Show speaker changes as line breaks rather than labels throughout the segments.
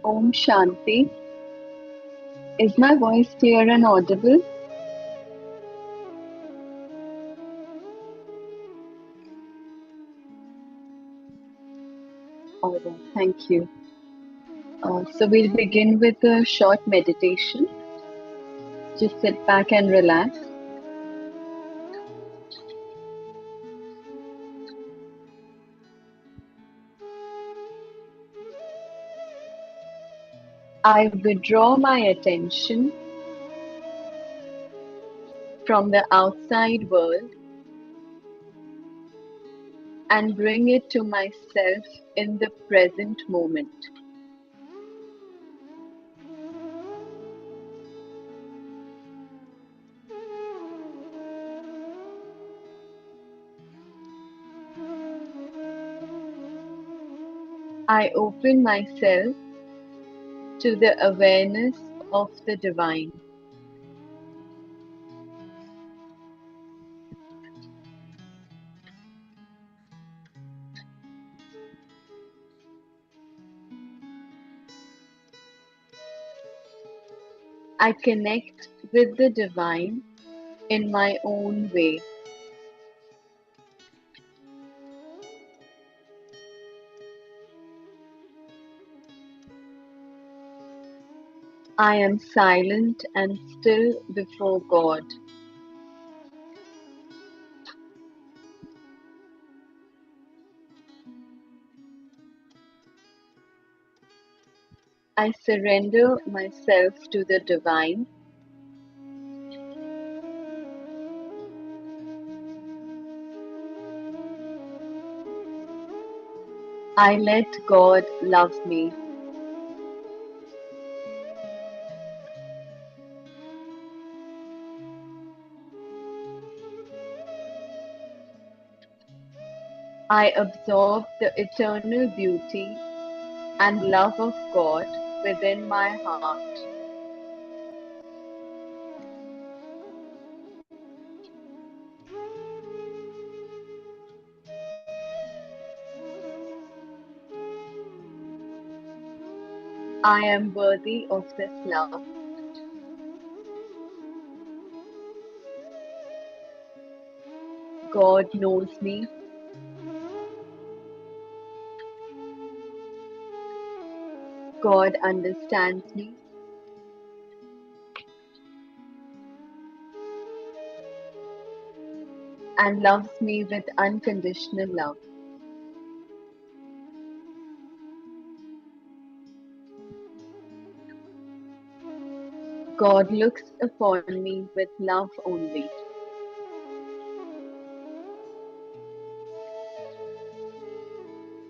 Om Shanti. Is my voice clear and audible? Alright, thank you. So we'll begin with a short meditation. Just sit back and relax. I withdraw my attention from the outside world and bring it to myself in the present moment. I open myself to the awareness of the divine. I connect with the divine in my own way. I am silent and still before God. I surrender myself to the divine. I let God love me. I absorb the eternal beauty and love of God within my heart. I am worthy of this love. God knows me. God understands me. And loves me with unconditional love. God looks upon me with love only.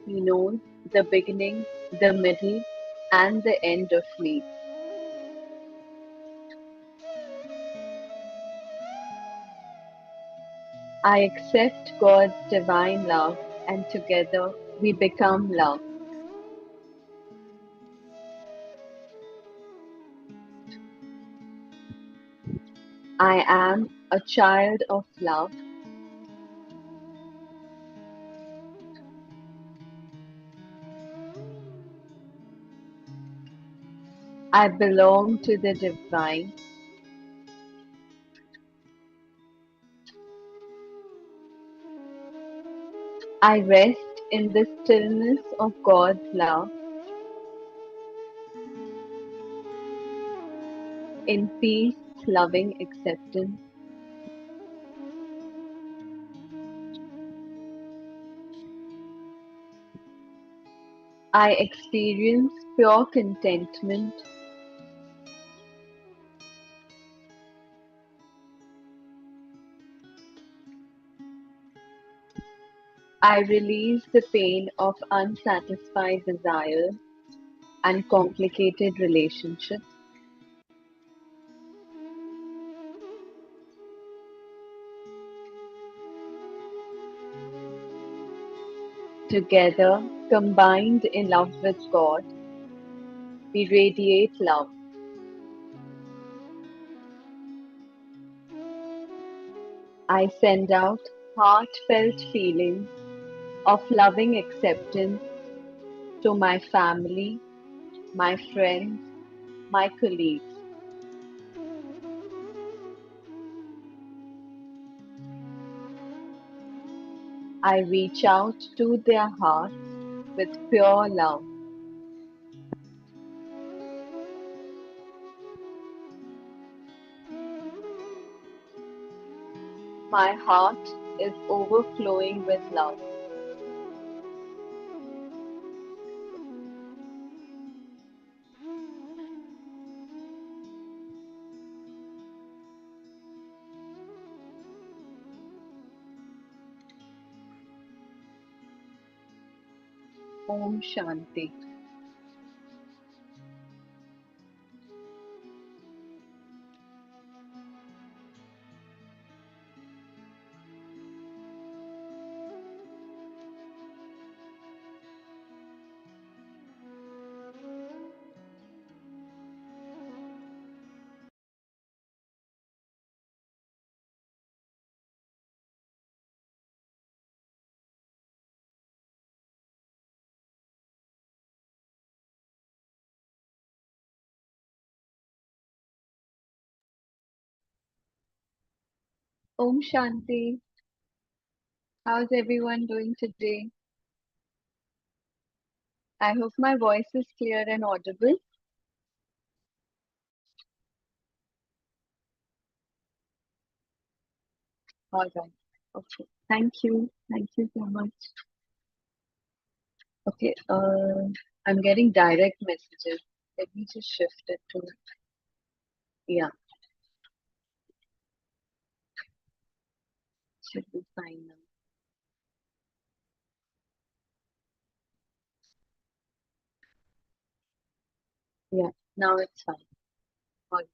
He knows the beginning, the middle, and the end of me. I accept God's divine love, and together we become love. I am a child of love. I belong to the divine. I rest in the stillness of God's love, in peace, loving acceptance. I experience pure contentment. I release the pain of unsatisfied desires and complicated relationships. Together, combined in love with God, we radiate love. I send out heartfelt feelings of loving acceptance to my family my friends, my colleagues. I reach out to their hearts with pure love. My heart is overflowing with love. Om Shanti. Om Shanti. How's everyone doing today? I hope my voice is clear and audible. All right. Okay. Thank you. Thank you so much. Okay. I'm getting direct messages. Let me just shift it to, yeah, should be fine now. Yeah. Now it's fine. All right.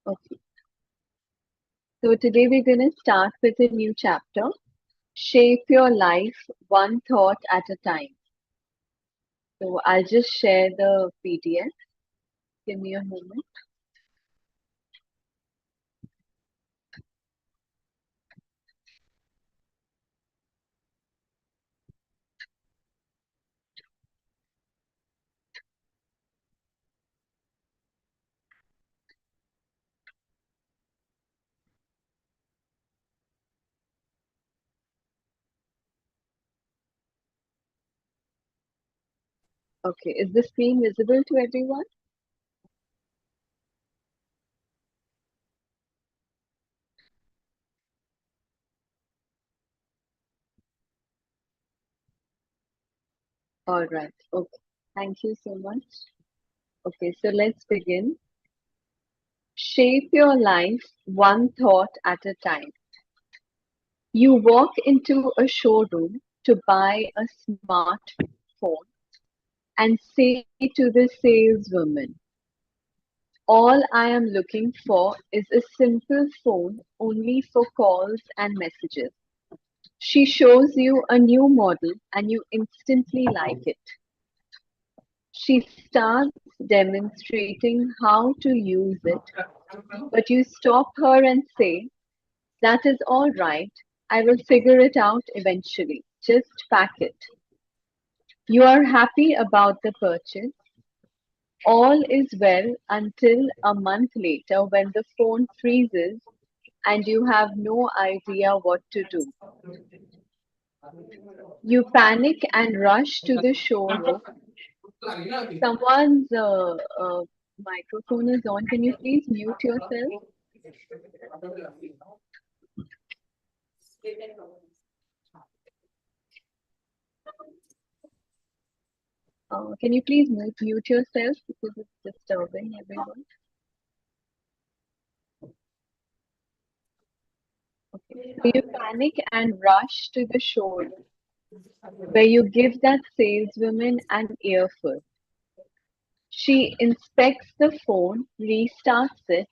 Okay. So today we're going to start with a new chapter. Shape your life one thought at a time. So I'll just share the PDF. Give me a moment. Okay, is the screen visible to everyone? All right. Okay. Thank you so much. Okay, so let's begin. Shape your life one thought at a time. You walk into a showroom to buy a smartphone and say to the saleswoman, all I am looking for is a simple phone only for calls and messages. She shows you a new model and you instantly like it. She starts demonstrating how to use it, but you stop her and say, that is all right, I will figure it out eventually. Just pack it. You are happy about the purchase. All is well until a month later when the phone freezes and you have no idea what to do. You panic and rush to the showroom. Someone's microphone is on. Can you please mute yourself? Can you please mute yourself because it's disturbing everyone? Okay. So you panic and rush to the showroom where you give that saleswoman an earful. She inspects the phone, restarts it,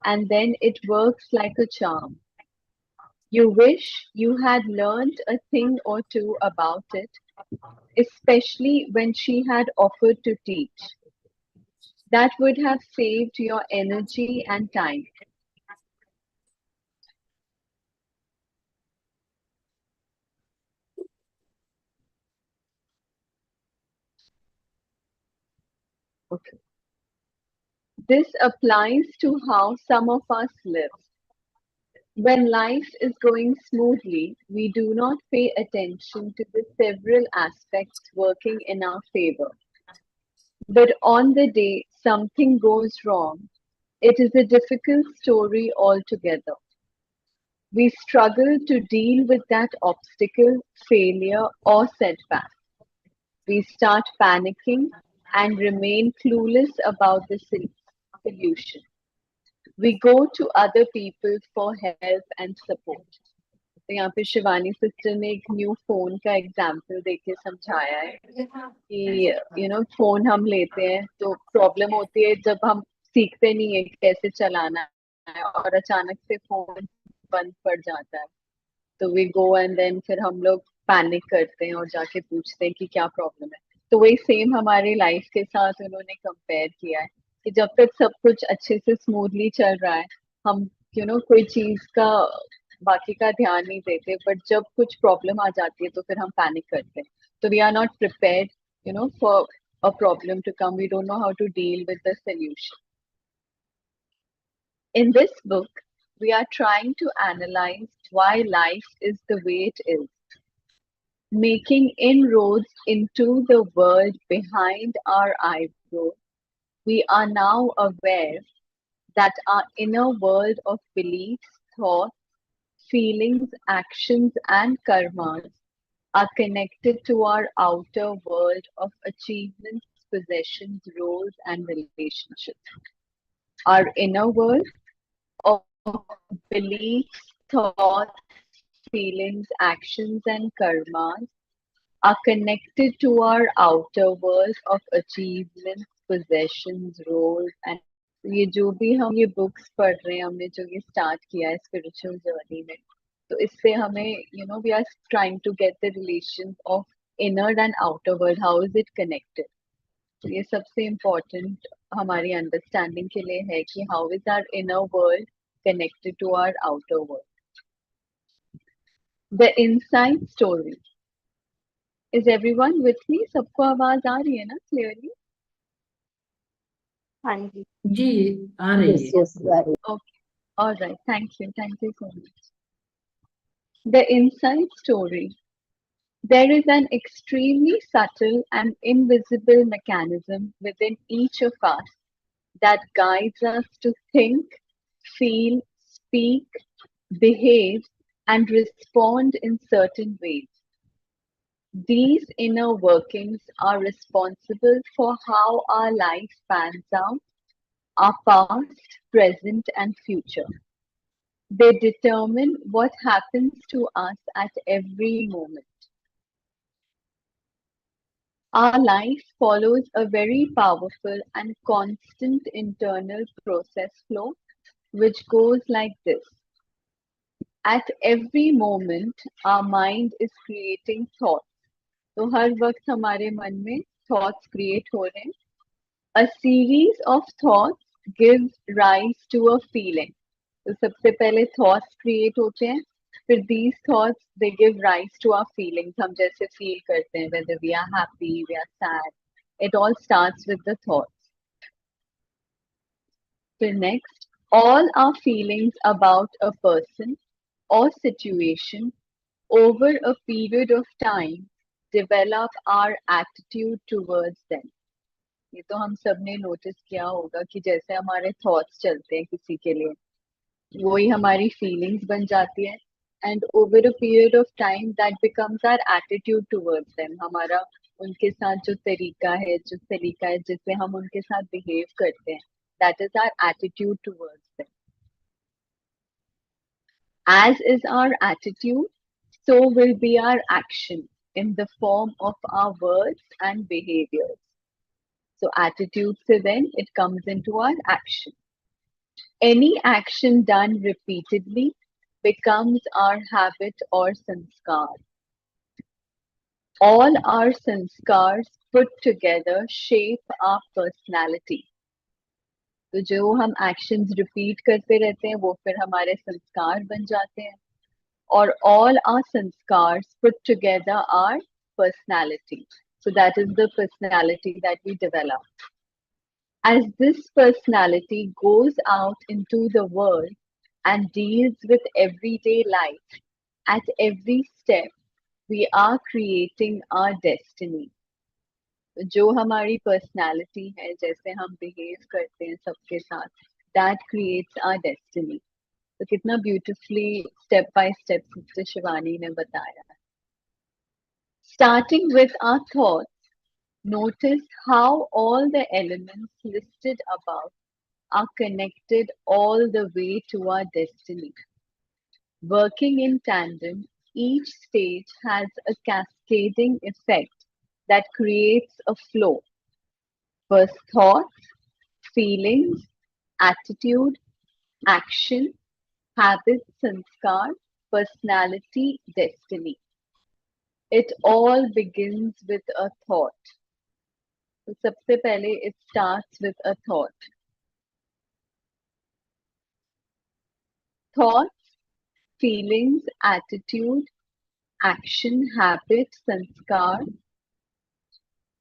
and then it works like a charm. You wish you had learned a thing or two about it, especially when she had offered to teach. That would have saved your energy and time. Okay. This applies to how some of us live. When life is going smoothly, we do not pay attention to the several aspects working in our favor. But on the day something goes wrong, it is a difficult story altogether. We struggle to deal with that obstacle, failure, or setback. We start panicking and remain clueless about the solution. We go to other people for help and support. तो यहाँ पे Shivani sister ने एक new phone का example देके समझाया है कि फोन हम लेते हैं तो प्रॉब्लम होती है जब हम सीखते नहीं है कि कैसे चलाना है और अचानक से फोन बंद पड़ जाता है तो वी गो एंड देन फिर हम लोग पैनिक करते हैं और जाके पूछते हैं कि क्या प्रॉब्लम है। तो वही सेम हमारी लाइफ के साथ उन्होंने कंपेयर किया है कि जब तक सब कुछ अच्छे से स्मूथली चल रहा है हम कोई चीज का बाकी का ध्यान नहीं देते बट जब कुछ प्रॉब्लम आ जाती है तो फिर हम पैनिक करते हैं। तो we are not prepared for a problem to come. We don't know how to deal with the solution. In this book, we are trying to analyze why life is the way it is, making inroads into the world behind our eyebrows. We are now aware that our inner world of beliefs, thoughts, feelings, actions, and karmas are connected to our outer world of achievements, possessions, roles, and relationships. Our inner world of beliefs, thoughts, feelings, actions, and karmas are connected to our outer world of achievements, possessions, roles, and ये जो भी हम ये books पढ़ रहे हैं हमने जो ये स्टार्ट किया है स्पिरिचुअल जर्नी में तो इससे हमें we are trying to get the relation of inner and outer world how is it connected. तो ये सबसे इम्पोर्टेंट हमारी अंडरस्टैंडिंग के लिए है कि how is our inner world connected to our outer world. The inside story. Is everyone with me? सबको आवाज आ रही है ना clearly?
हाँ जी
जी आ रही है।
yes very
Okay. All right. Thank you. Thank you so much. The inside story. There is an extremely subtle and invisible mechanism within each of us that guides us to think, feel, speak, behave, and respond in certain ways. These inner workings are responsible for how our life pans out, our past, present, and future. They determine what happens to us at every moment. Our life follows a very powerful and constant internal process flow, which goes like this. At every moment, our mind is creating thoughts. तो हर वक्त हमारे मन में thoughts create हो रहे हैं. A series of thoughts gives rise to a feeling. तो सबसे पहले thoughts create होते हैं, फिर these thoughts they give rise to our feelings. हम जैसे feel करते हैं, whether we are happy, we are sad. It all starts with the thoughts. Then next, all our feelings about a person or situation over a period of time develop our attitude towards them. ये तो हम सब ने notice किया होगा कि जैसे हमारे थॉट्स चलते हैं किसी के लिए वही हमारी फीलिंग्स बन जाती है and over a period of time that becomes our attitude towards them. हमारा उनके साथ जो तरीका है जिससे हम उनके साथ बिहेव करते हैं that is our attitude towards them. As is our attitude, so will be our action in the form of our words and behaviors. So attitude se then it comes into our action. Any action done repeatedly becomes our habit or sanskar. All our sanskars put together shape our personality. तो जो हम actions repeat करते रहते हैं वो फिर हमारे संस्कार बन जाते हैं और all our sanskars put together our personality. So that is the personality that we develop. As this personality goes out into the world and deals with everyday life, at every step, we are creating our destiny. जो हमारी personality है, जैसे हम behave करते हैं सबके साथ, that creates our destiny. तो कितना beautifully step by step sister Shivani ने बताया. Starting with our thoughts, notice how all the elements listed above are connected all the way to our destiny. Working in tandem, each stage has a cascading effect that creates a flow. First thoughts, feelings, attitude, action, habits, sanskar, personality, destiny. It all begins with a thought. तो सबसे पहले it starts with a thought. Thoughts, feelings, attitude, action, habit, sanskar,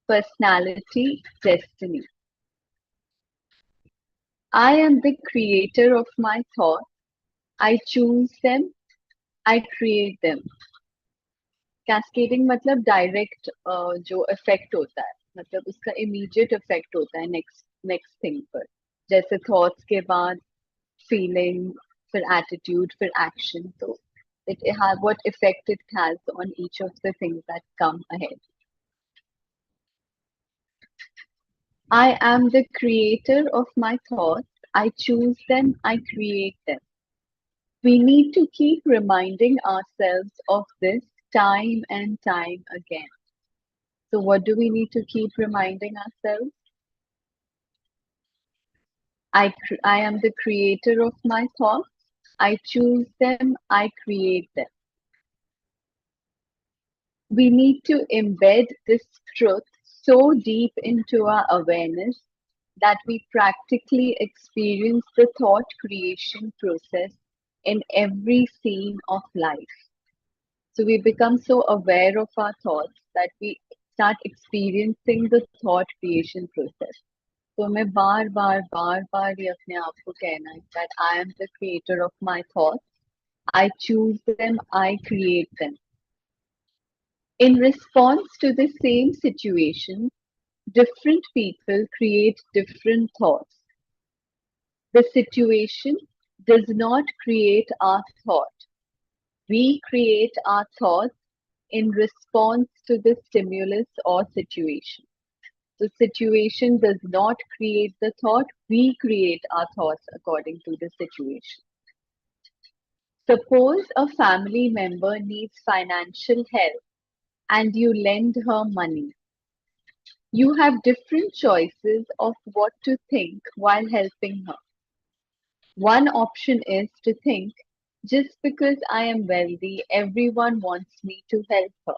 personality, destiny. I am the creator of my thoughts. I choose them. I create them. Cascading मतलब direct जो effect होता है, मतलब उसका immediate effect होता है next next thing पर. जैसे थॉट्स के बाद फीलिंग, फिर एटीट्यूड, फिर एक्शन. तो it has what effect it has on each of the things that come ahead. I am the creator of my thoughts. I choose them. I create them. We need to keep reminding ourselves of this time and time again. So, what do we need to keep reminding ourselves? I am the creator of my thoughts. I choose them. I create them. We need to embed this truth so deep into our awareness that we practically experience the thought creation process in every scene of life. So we become so aware of our thoughts that we start experiencing the thought creation process. तो हमें बार बार बार बार ये अपने आप को कहना है that I am the creator of my thoughts. I choose them. I create them. In response to the same situation, different people create different thoughts. The situation does not create our thought. We create our thoughts in response to the stimulus or situation. The situation does not create the thought, we create our thoughts according to the situation. Suppose a family member needs financial help and you lend her money. You have different choices of what to think while helping her. One option is to think, just because I am wealthy, everyone wants me to help her.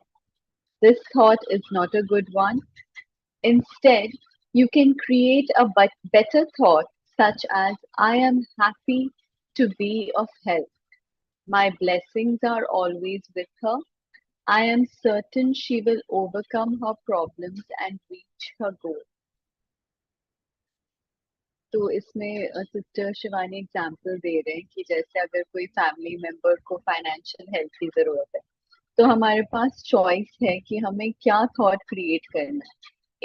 This thought is not a good one. Instead, you can create a better thought such as I am happy to be of help. My blessings are always with her. I am certain she will overcome her problems and reach her goal. तो इसमें sister Shivani example दे रहे हैं कि जैसे अगर कोई family member को financial help की जरूरत है, तो हमारे पास चॉइस है कि हमें क्या थॉट क्रिएट करना है.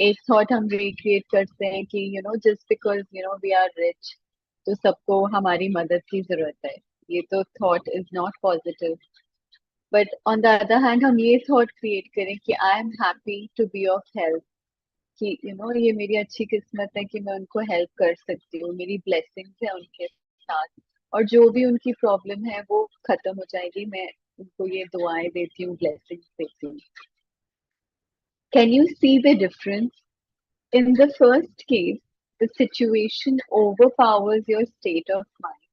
एक थॉट हम रिक्रिएट करते हैं कि just because we are rich, तो सबको हमारी मदद की जरूरत है. ये तो thought is not positive. But on the other hand हम ये थॉट क्रिएट करें कि I am happy to be of help, कि ये मेरी अच्छी किस्मत है कि मैं उनको हेल्प कर सकती हूँ, मेरी ब्लेसिंग्स है उनके साथ, और जो भी उनकी प्रॉब्लम है वो खत्म हो जाएगी. मैं उनको ये दुआएं देती हूँ, ब्लेसिंग्स देती हूँ. Can you see the difference? In the first case, the situation overpowers your state of mind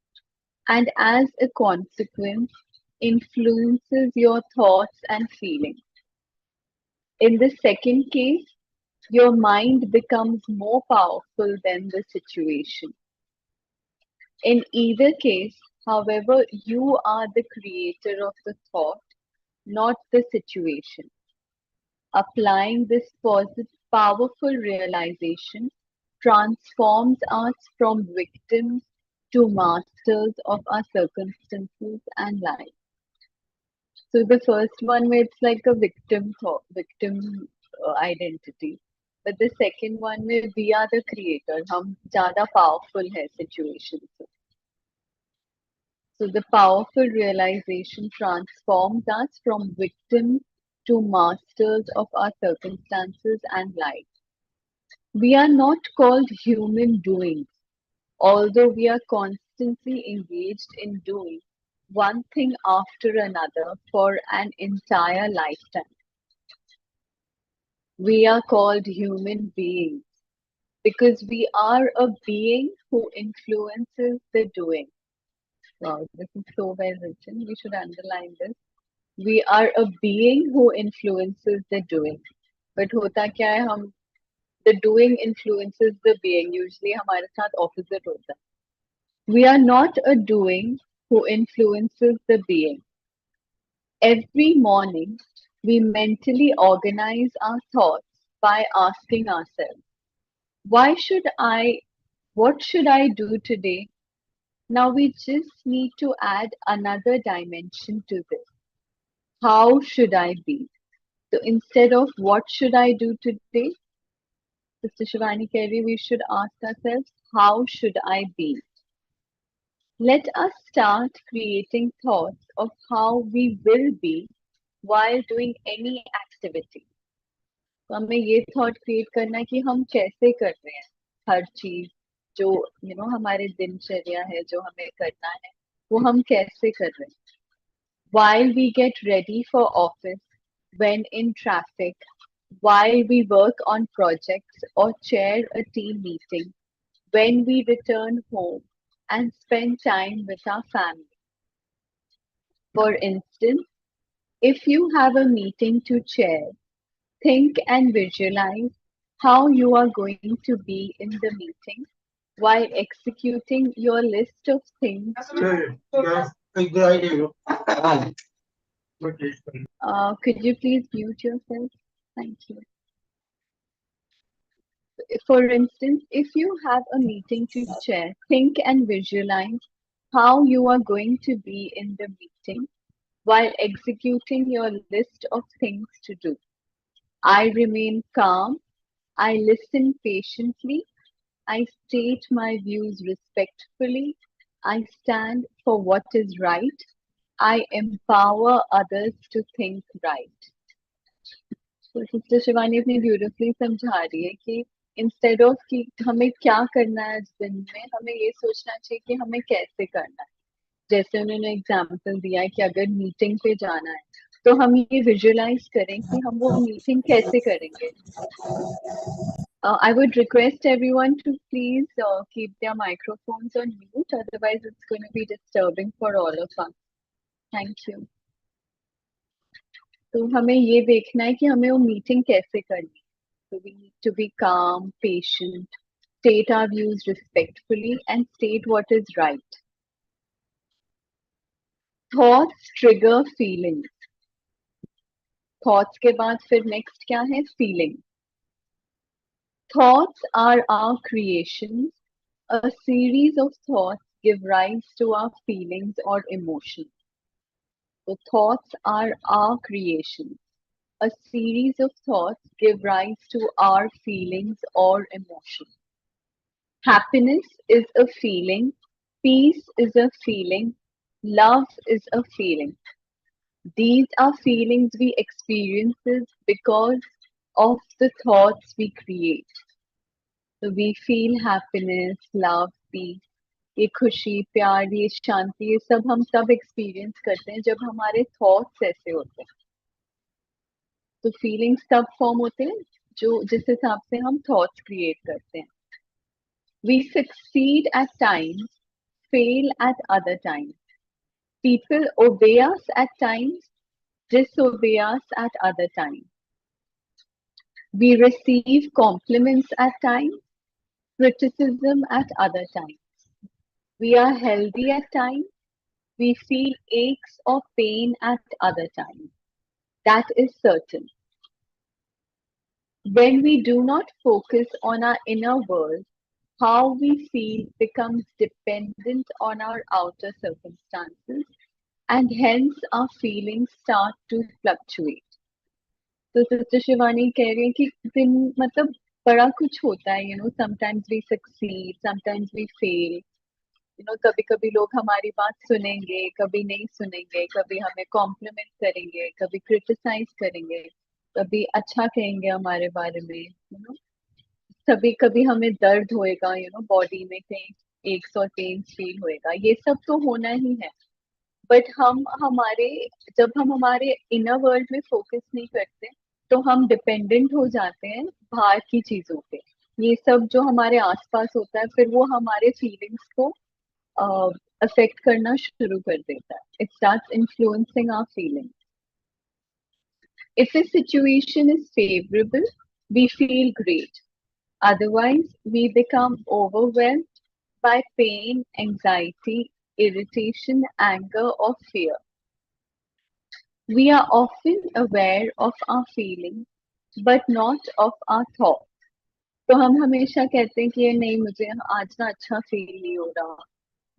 and, as a consequence, influences your thoughts and feelings. In the second case, your mind becomes more powerful than the situation. In either case, however, you are the creator of the thought, not the situation. Applying this powerful realization, transforms us from victims to masters of our circumstances and life. So the first one where it's like a victim thought, victim identity. But the second one where we are the creator, हम ज़्यादा powerful है situation से. So the powerful realization transforms us from victims to masters of our circumstances and life. We are not called human doings, although we are constantly engaged in doing one thing after another for an entire lifetime. We are called human beings because we are a being who influences the doing. Wow, this is so well written. We should underline this. We are a being who influences the doing. But होता क्या है हम the doing influences the being. Usually हमारे साथ opposite होता है. We are not a doing who influences the being. Every morning, we mentally organize our thoughts by asking ourselves, why should I, what should I do today? Now we just need to add another dimension to this. How should I be? So instead of what should I do today, Sister Shivani Kerry, we should ask ourselves, how should I be? Let us start creating thoughts of how we will be while doing any activity. तो हमें ये thought create करना है कि हम कैसे कर रहे हैं हर चीज जो हमारे दिनचर्या है जो हमें करना है वो हम कैसे कर रहे हैं. While we get ready for office, when in traffic, while we work on projects or chair a team meeting, when we return home and spend time with our family. For instance, if you have a meeting to chair, think and visualize how you are going to be in the meeting while executing your list of things. Could you please mute yourself? Thank you. For instance, if you have a meeting to chair, think and visualize how you are going to be in the meeting while executing your list of things to do. I remain calm. I listen patiently. I state my views respectfully. I stand for what is right. I empower others to think right. तो sister Shivani अपनी beautifully समझा रही है कि instead of कि हमें क्या करना है इस दिन में हमें ये सोचना चाहिए कि हमें कैसे करना है. जैसे उन्होंने एग्जाम्पल दिया है कि अगर मीटिंग पे जाना है तो हम ये विजुअलाइज करें कि हम वो मीटिंग कैसे करेंगे. I would request everyone to please keep their microphones on mute, otherwise it's going to be disturbing for all of us. Thank you. तो हमें ये देखना है कि हमें वो मीटिंग कैसे करनी है. So we need to be calm, patient, state our views respectfully, and state what is right. Thoughts trigger feelings. Thoughts के बाद फिर next क्या है? Feeling. Thoughts are our creations. A series of thoughts give rise to our feelings or emotions. So thoughts are our creations. A series of thoughts give rise to our feelings or emotions. Happiness is a feeling. Peace is a feeling. Love is a feeling. These are feelings we experience because of the thoughts we create. So we feel happiness, love, peace. ये खुशी, प्यार, ये शांति, ये सब हम तब experience करते हैं जब हमारे थॉट्स ऐसे होते हैं. तो फीलिंग्स तब फॉर्म होते हैं जो जिस हिसाब से हम थॉट्स क्रिएट करते हैं. We succeed at times, fail at other times. People obey us at times, disobey us at other times. We receive compliments at times, criticism at other times. We are healthy at times. We feel aches or pain at other times. That is certain. When we do not focus on our inner world, how we feel becomes dependent on our outer circumstances, and hence our feelings start to fluctuate. तो sister Shivani कह रही है कि दिन मतलब बड़ा कुछ होता है, sometimes we succeed, sometimes we fail, कभी कभी लोग हमारी बात सुनेंगे, कभी नहीं सुनेंगे, कभी हमें कॉम्प्लीमेंट करेंगे, कभी क्रिटिसाइज करेंगे, कभी अच्छा कहेंगे हमारे बारे में, कभी कभी हमें दर्द होएगा, बॉडी में कहीं एक सौ पेन फील होएगा, ये सब तो होना ही है। बट जब हम हमारे इनर वर्ल्ड में फोकस नहीं करते, तो हम डिपेंडेंट हो जाते हैं बाहर की चीजों पे। ये सब जो हमारे आसपास होता है, फिर वो हमारे फीलिंग्स को अफेक्ट करना शुरू कर देता है। It starts influencing our feeling. If a situation is favorable, we feel great. Otherwise, we become overwhelmed by pain, anxiety, irritation, anger, or fear. We are often aware of our feelings, but not of our thoughts. तो हम हमेशा कहते हैं कि ये नहीं, मुझे आज ना अच्छा फील नहीं हो रहा,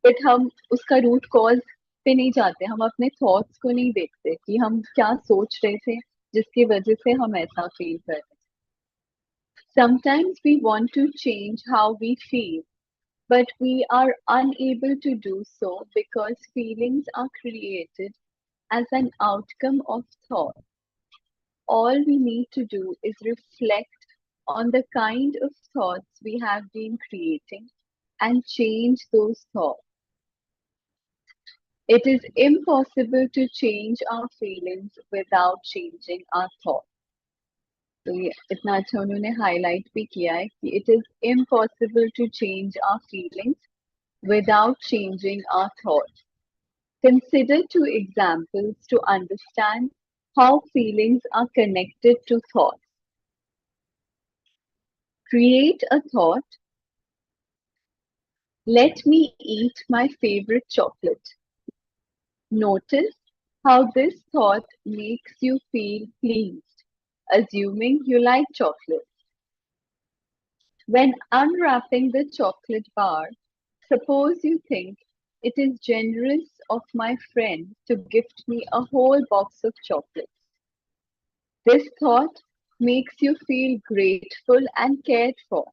बट हम उसका रूट कॉज पे नहीं जाते, हम अपने थॉट्स को नहीं देखते कि हम क्या सोच रहे थे जिसकी वजह से हम ऐसा फील कर रहे हैं। Sometimes we want to change how we feel, but we are unable to do so because feelings are created as an outcome of thought. All we need to do is reflect on the kind of thoughts we have been creating and change those thoughts. It is impossible to change our feelings without changing our thoughts. तो ये इतना अच्छा उन्होंने highlight भी किया है कि it is impossible to change our feelings without changing our thoughts. Consider two examples to understand how feelings are connected to thoughts. Create a thought: let me eat my favorite chocolate. Notice how this thought makes you feel pleased, assuming you like chocolate. When unwrapping the chocolate bar, suppose you think it is generous of my friend to gift me a whole box of chocolates. This thought makes you feel grateful and cared for.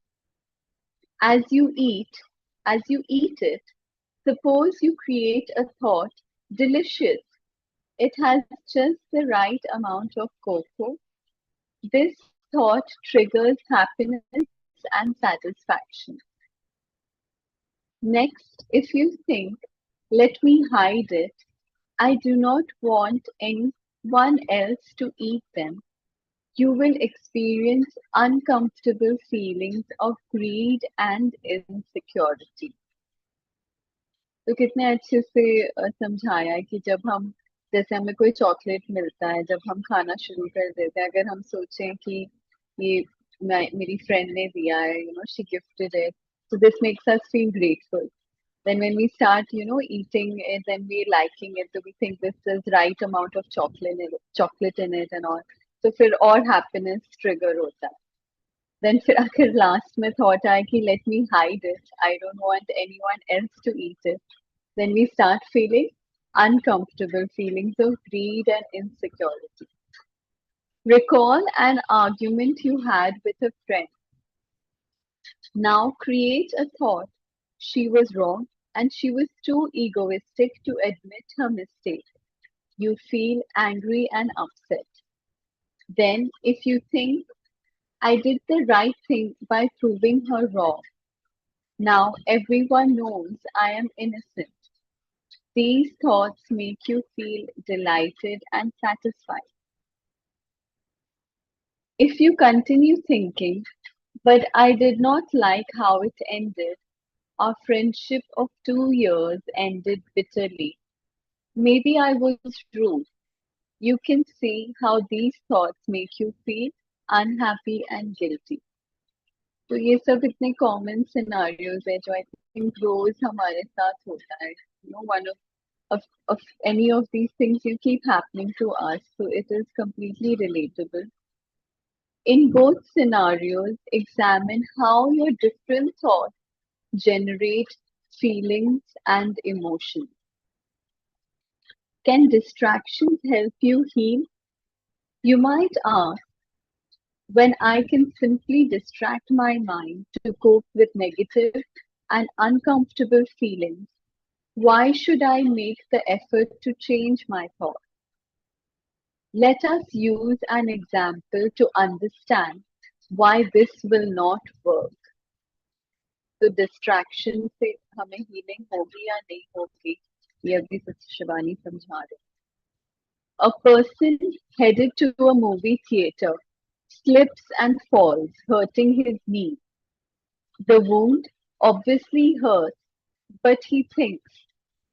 As you eat, as you eat it, suppose you create a thought: delicious. It has just the right amount of cocoa. This thought triggers happiness and satisfaction. Next, if you think, let me hide it, I do not want anyone else to eat them, you will experience uncomfortable feelings of greed and insecurity. तो कितने अच्छे से समझाया है कि जब हम, जैसे हमें कोई चॉकलेट मिलता है, जब हम खाना शुरू कर देते हैं, अगर हम सोचें कि ये मेरी फ्रेंड ने दिया है, she gifted it, so this makes us feel grateful. Then when we start, eating it and we liking it, so we think this is right amount of chocolate in it and all. तो फिर और happiness trigger होता है. Then फिर अगर last में thought आए कि let me hide it, I don't want anyone else to eat it, then we start feeling uncomfortable feelings of greed and insecurity. Recall an argument you had with a friend. Now create a thought: she was wrong and she was too egoistic to admit her mistake. You feel angry and upset. Then, if you think, I did the right thing by proving her wrong, now everyone knows I am innocent. These thoughts make you feel delighted and satisfied. If you continue thinking, but I did not like how it ended, our friendship of 2 years ended bitterly. Maybe I was rude. You can see how these thoughts make you feel unhappy and guilty. तो ये सब इतने common scenarios है जो I think रोज हमारे साथ होता है. One of any of these things you keep happening to us, so it is completely relatable. In both scenarios, examine how your different thoughts generate feelings and emotions. Can distractions help you heal? You might ask, when I can simply distract my mind to cope with negative and uncomfortable feelings, why should I make the effort to change my thoughts? Let us use an example to understand why this will not work. तो distraction से हमें healing होगी या नहीं होगी ये अभी sister Shivani समझा रहे हैं. A person headed to a movie theater slips and falls, hurting his knee. The wound obviously hurts, but he thinks,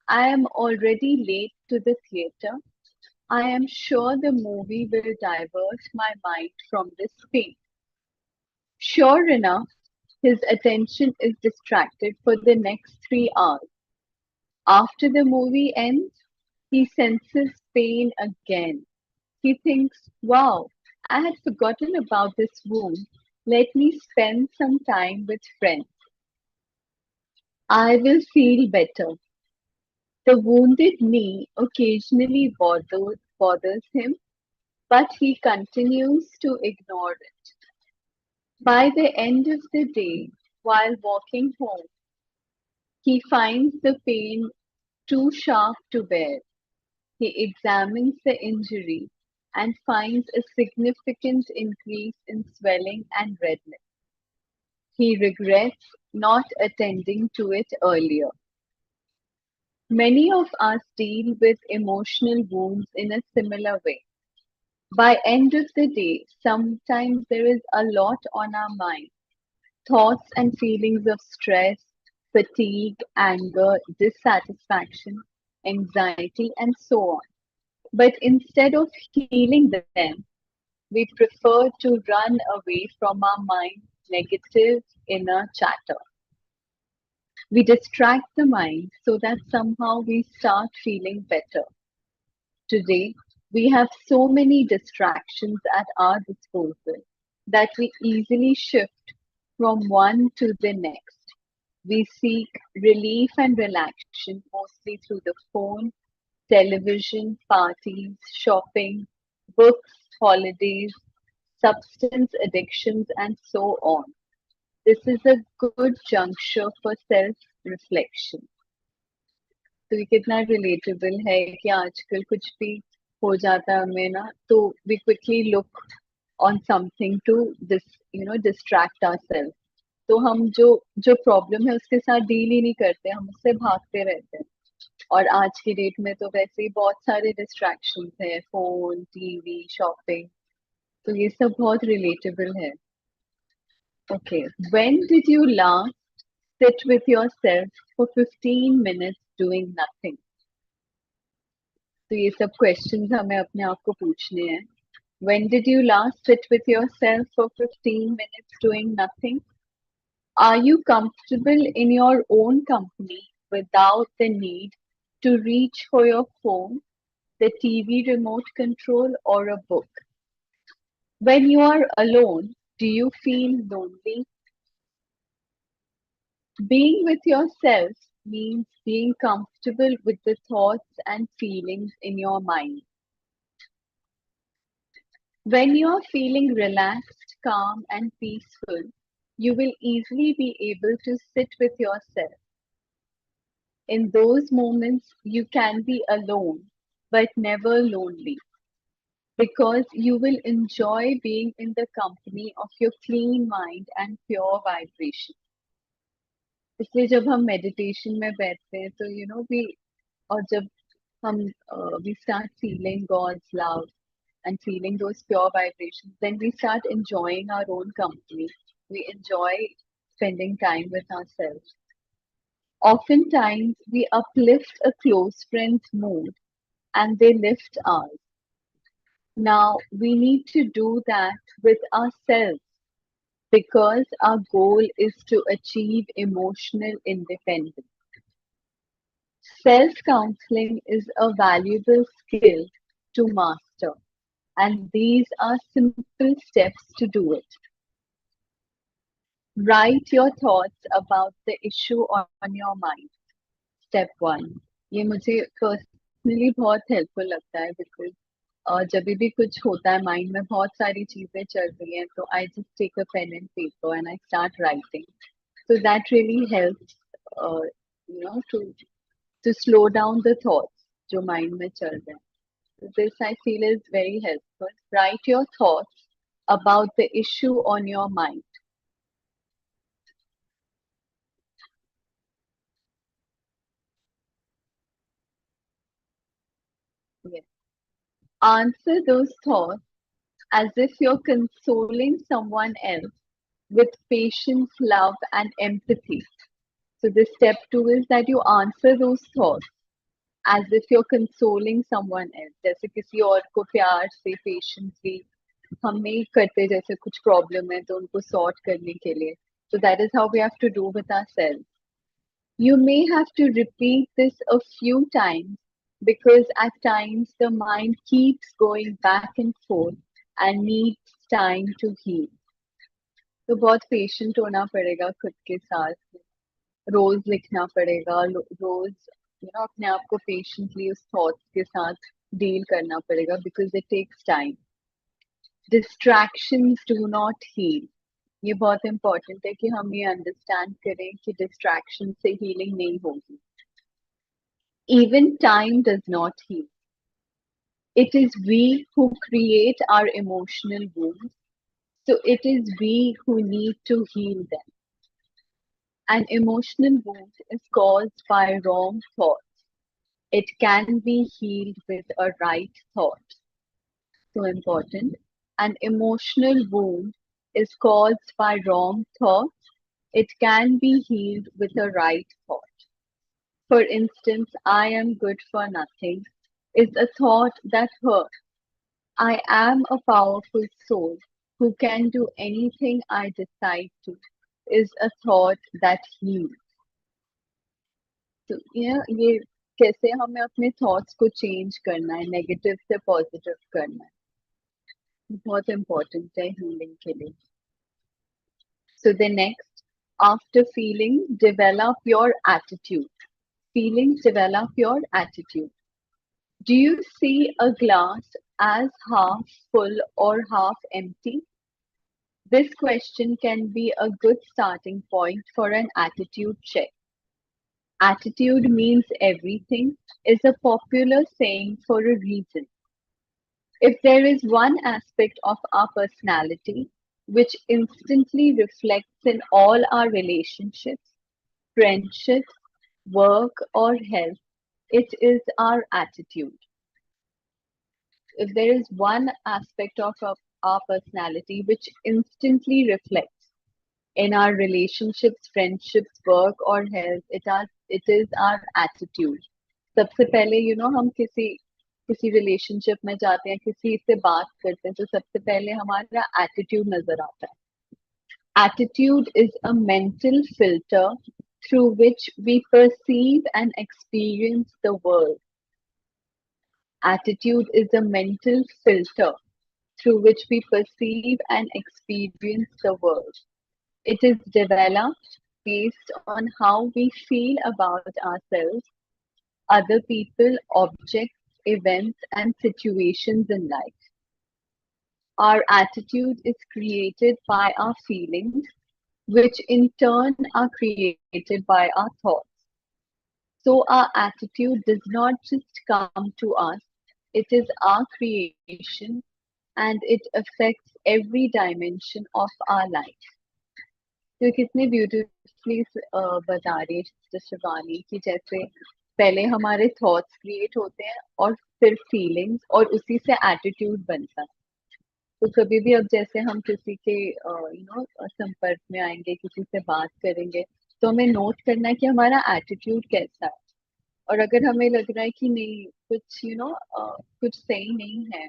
I am already late to the theater. I am sure the movie will divert my mind from this pain. Sure enough, his attention is distracted for the next 3 hours. After the movie ends, he senses pain again. He thinks, wow, I had forgotten about this wound. Let me spend some time with friends. I will feel better. The wounded knee occasionally bothers him, but he continues to ignore it. By the end of the day, while walking home, he finds the pain too sharp to bear. He examines the injury and finds a significant increase in swelling and redness. He regrets not attending to it earlier. Many of us deal with emotional wounds in a similar way. By end of the day, sometimes there is a lot on our mind. Thoughts and feelings of stress, fatigue, anger, dissatisfaction, anxiety, and so on. But instead of healing them, we prefer to run away from our mind's negative inner chatter. We distract the mind so that somehow we start feeling better. Today, we have so many distractions at our disposal that we easily shift from one to the next. We seek relief and relaxation mostly through the phone, television, parties, shopping, books, holidays, substance addictions, and so on. This is a good juncture for self reflection. तो ये कितना relatable है कि आजकल कुछ भी हो जाता है हमें ना तो we quickly look on something to distract ourselves. तो हम जो जो प्रॉब्लम है उसके साथ डील ही नहीं करते, हम उससे भागते रहते हैं. और आज की डेट में तो वैसे ही बहुत सारे डिस्ट्रैक्शंस हैं, फोन, टीवी, शॉपिंग. तो ये सब बहुत रिलेटेबल है. Okay, when did you last sit with yourself for 15 minutes doing nothing? तो ये सब क्वेश्चंस हमें अपने आप को पूछने हैं. When did you last sit with yourself for 15 minutes doing nothing? Are you comfortable in your own company without the need to reach for your phone, the TV remote control, or a book? When you are alone, do you feel lonely? Being with yourself means being comfortable with the thoughts and feelings in your mind. When you are feeling relaxed, calm, and peaceful, you will easily be able to sit with yourself. In those moments, you can be alone, but never lonely, because you will enjoy being in the company of your clean mind and pure vibration. इसलिए जब हम meditation में बैठते हैं तो we और जब हम we start feeling God's love and feeling those pure vibrations, then we start enjoying our own company. We enjoy spending time with ourselves. Oftentimes, we uplift a close friend's mood and they lift ours. Now, we need to do that with ourselves because our goal is to achieve emotional independence. Self counseling is a valuable skill to master. and these are simple steps to do it. Write your thoughts about the issue on your mind. Step one, ये मुझे personally बहुत helpful लगता है because जब भी कुछ होता है माइंड में बहुत सारी चीजें चल रही हैं तो I just take a pen and paper and I start writing so that really helps to slow down the thoughts जो माइंड में चल रहे हैं. This I feel is very helpful. Write your thoughts about the issue on your mind. Yes. Answer those thoughts as if you're consoling someone else with patience, love, and empathy. So, the step two is that you answer those thoughts as if you're consoling someone else. जैसे किसी और को प्यार से patiently हम नहीं करते जैसे कुछ प्रॉब्लम है तो उनको सॉर्ट करने के लिए. So that is how we have to do with ourselves. You may have to repeat this a few times because at times the mind keeps going back and forth and needs time to heal. तो बहुत patient होना पड़ेगा खुद के साथ. रोज लिखना पड़ेगा, रोज अपने आप को पेशेंटली उस थॉट्स के साथ डील करना पड़ेगा because it takes time. Distractions do not heal. ये बहुत इंपॉर्टेंट है कि हम ये अंडरस्टैंड करें कि डिस्ट्रैक्शन से हीलिंग नहीं होगी. Even time does not heal. It is we who create our emotional wounds, so it is we who need to heal them. An emotional wound is caused by wrong thoughts. It can be healed with a right thought. So important. An emotional wound is caused by wrong thoughts. It can be healed with a right thought. For instance, I am good for nothing is a thought that hurts. I am a powerful soul who can do anything I decide to is a thought that heals. तो ये कैसे हमें अपने thoughts को change करना है, negative से positive करना है, बहुत इम्पोर्टेंट है हीलिंग के लिए. So the next, after feeling, develop your attitude. Feelings develop your attitude. Do you see a glass as half full or half empty? This question can be a good starting point for an attitude check. Attitude means everything is a popular saying for a reason. If there is one aspect of our personality which instantly reflects in all our relationships, friendships, work, or health, it is our attitude. If there is one aspect of our personality which instantly reflects in our relationships, friendships, work or health, it is our attitude. सबसे पहले हम किसी relationship में जाते हैं, किसी से बात करते हैं तो सबसे पहले हमारा एटीट्यूड नजर आता है. Attitude is a mental filter through which we perceive and experience the world. Attitude is a mental filter through which we perceive and experience the world. It is developed based on how we feel about ourselves, other people, objects, events, and situations in life. Our attitude is created by our feelings, which in turn are created by our thoughts. So our attitude does not just come to us, it is our creation and it affects every dimension of our life. तो कितने beautifully बता रही है sister Shivani कि जैसे पहले हमारे thoughts create होते हैं और फिर फीलिंग्स और उसी से एटीट्यूड बनता है. तो कभी भी अब जैसे हम किसी के संपर्क में आएंगे, किसी से बात करेंगे तो हमें नोट करना है कि हमारा एटीट्यूड कैसा है. और अगर हमें लग रहा है कि नहीं कुछ कुछ सही नहीं है,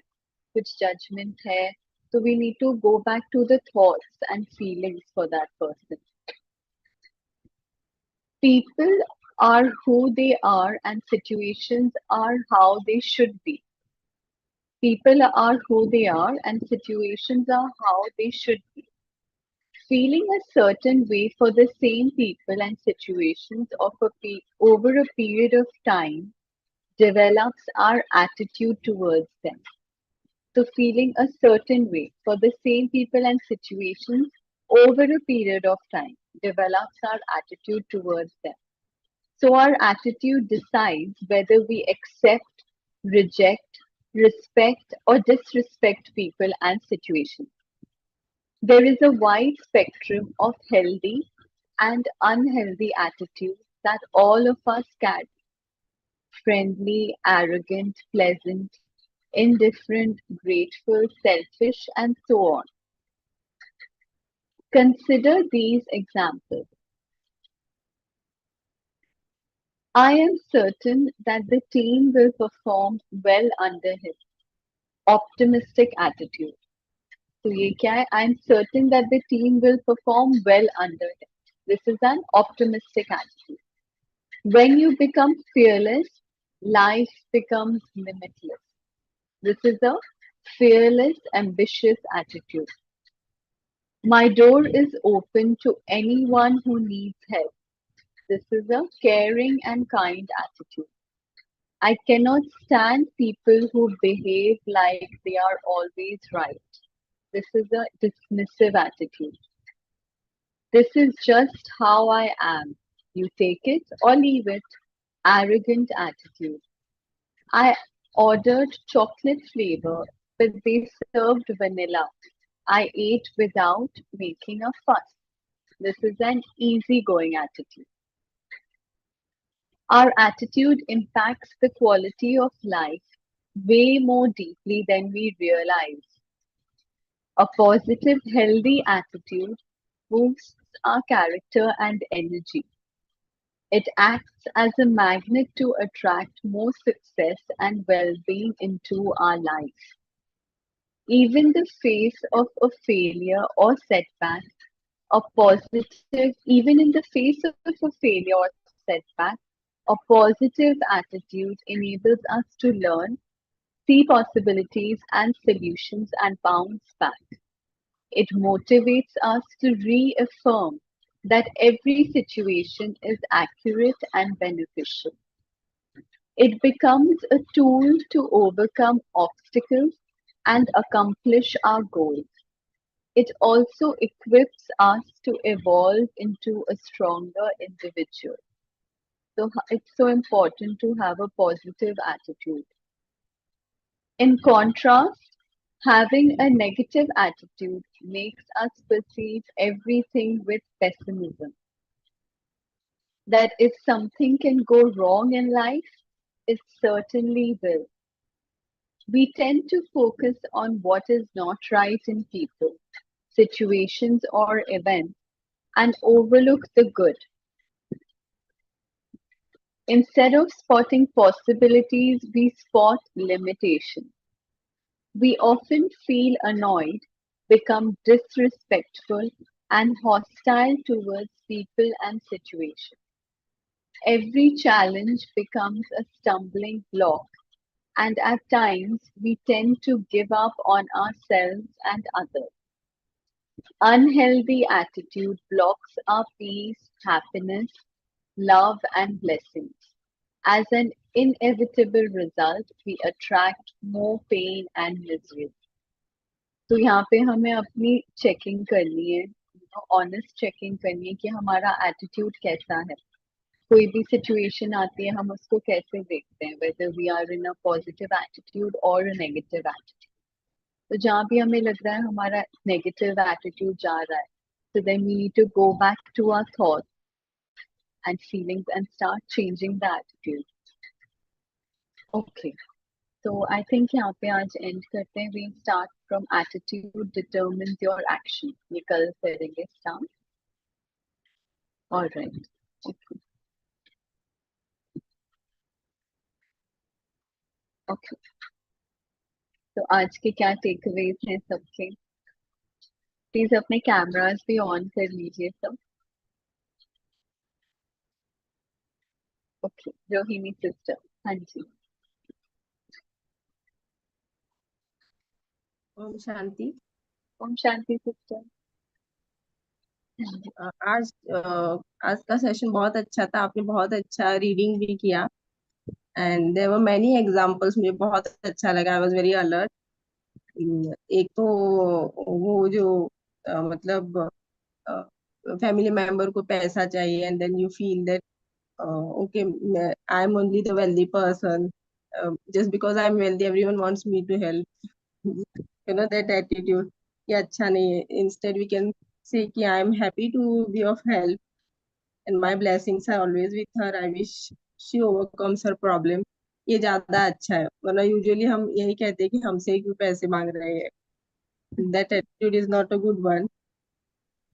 कुछ judgment है, so we need to go back to the thoughts and feelings for that person. People are who they are and situations are how they should be. People are who they are, and situations are how they should be. Feeling a certain way for the same people and situations over a period of time develops our attitude towards them. So, feeling a certain way for the same people and situations over a period of time develops our attitude towards them. So, our attitude decides whether we accept, reject, respect, or disrespect people and situations. There is a wide spectrum of healthy and unhealthy attitudes that all of us carry: friendly, arrogant, pleasant, indifferent, grateful, selfish, and so on. Consider these examples. I am certain that the team will perform well under his optimistic attitude. So ये क्या है? I am certain that the team will perform well under him. This is an optimistic attitude. When you become fearless, life becomes limitless. This is a fearless, ambitious attitude. My door is open to anyone who needs help. This is a caring and kind attitude. I cannot stand people who behave like they are always right. This is a dismissive attitude. This is just how I am. You take it or leave it. Arrogant attitude. I ordered chocolate flavor, but they served vanilla. I ate without making a fuss. This is an easygoing attitude. Our attitude impacts the quality of life way more deeply than we realize. A positive, healthy attitude boosts our character and energy. It acts as a magnet to attract more success and well being into our life. Even the face of a failure or setback, even in the face of a failure or setback, a positive attitude enables us to learn, see possibilities and solutions, and bounce back. It motivates us to reaffirm that every situation is accurate and beneficial. It becomes a tool to overcome obstacles and accomplish our goals. It also equips us to evolve into a stronger individual. So it's so important to have a positive attitude. In contrast, having a negative attitude makes us perceive everything with pessimism. That if something can go wrong in life, it certainly will. We tend to focus on what is not right in people, situations, or events and overlook the good. Instead of spotting possibilities, we spot limitations. We often feel annoyed, become disrespectful, and hostile towards people and situations. Every challenge becomes a stumbling block, and at times we tend to give up on ourselves and others. Unhealthy attitude blocks our peace, happiness, love, and blessings. As an inevitable result, we attract more pain and misery. तो यहाँ पे हमें अपनी checking करनी है, honest checking करनी है कि हमारा एटीट्यूड कैसा है. कोई भी सिचुएशन आती है हम उसको कैसे देखते हैं, whether we are in a positive attitude or a negative attitude. तो जहाँ भी हमें लग रहा है हमारा नेगेटिव एटीट्यूड जा रहा है, so then we need to go back to our thoughts and feelings and start changing the attitude. Okay. So I think यहाँ पे आज end करते हैं. We start from attitude determines your action. ये कल करेंगे start. All right. Okay. Okay. तो आज के क्या takeaways हैं सबके? प्लीज अपने कैमरास भी ऑन कर लीजिए सब. Okay, Rohini sister. हाँ जी.
ओम शांति।
ओम शांति सिस्टर।
आज आज का सेशन बहुत अच्छा था, आपने बहुत अच्छा रीडिंग भी किया and there were many examples, मुझे बहुत अच्छा लगा, आई वाज वेरी अलर्ट। एक तो वो जो मतलब फैमिली मेंबर को पैसा चाहिए and then you feel that okay I am only the wealthy person, just because I am wealthy everyone wants me to help, you know that attitude, ये अच्छा नहीं है। instead we can say कि I am happy to be of help and my blessings are always with her, I wish she overcomes her problem। ये ज्यादा अच्छा है, वरना यूजुअली हम यही कहते हैं कि हमसे ही क्यों पैसे मांग रहे हैं। that attitude is not a good one।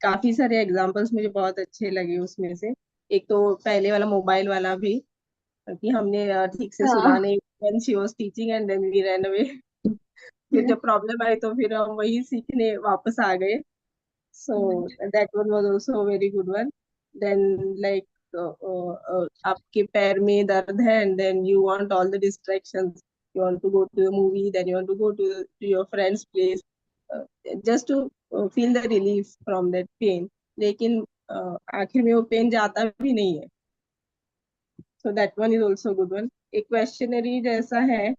काफी सारे एग्जांपल्स मुझे बहुत अच्छे लगे उसमें से। एक तो पहले वाला मोबाइल वाला भी, कि हमने ठीक से सुना
हाँ।
नहीं when she was teaching and then we ran away। फिर जब प्रॉब्लम आई तो फिर हम वही सीखने वापस आ गए। So that one was also a very good one। Then like आपके पैर में दर्द है and then you want all the distractions, you want to go to the movie, then you want to go to your friend's place, uh, just to feel the relief from that pain। लेकिन आखिर में वो pen जाता भी नहीं है। So that one is also a good one। एक questionnaire जैसा है,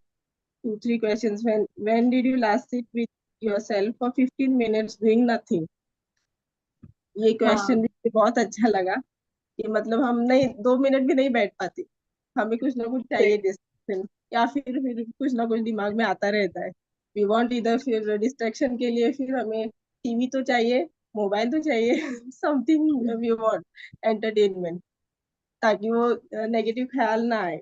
2 3 questions। When did you last sit with yourself for 15 minutes doing nothing? ये क्वेश्चन भी
हाँ।
मुझे बहुत अच्छा लगा, कि मतलब हम नहीं 2 मिनट भी नहीं बैठ पाते, हमें कुछ ना कुछ चाहिए डिस्ट्रैक्शन, या फिर कुछ ना कुछ दिमाग में आता रहता है। वी वांट इधर, फिर डिस्ट्रैक्शन के लिए फिर हमें टीवी तो चाहिए, मोबाइल तो चाहिए समथिंग वी वांट एंटरटेनमेंट, ताकि वो नेगेटिव ख्याल ना आए।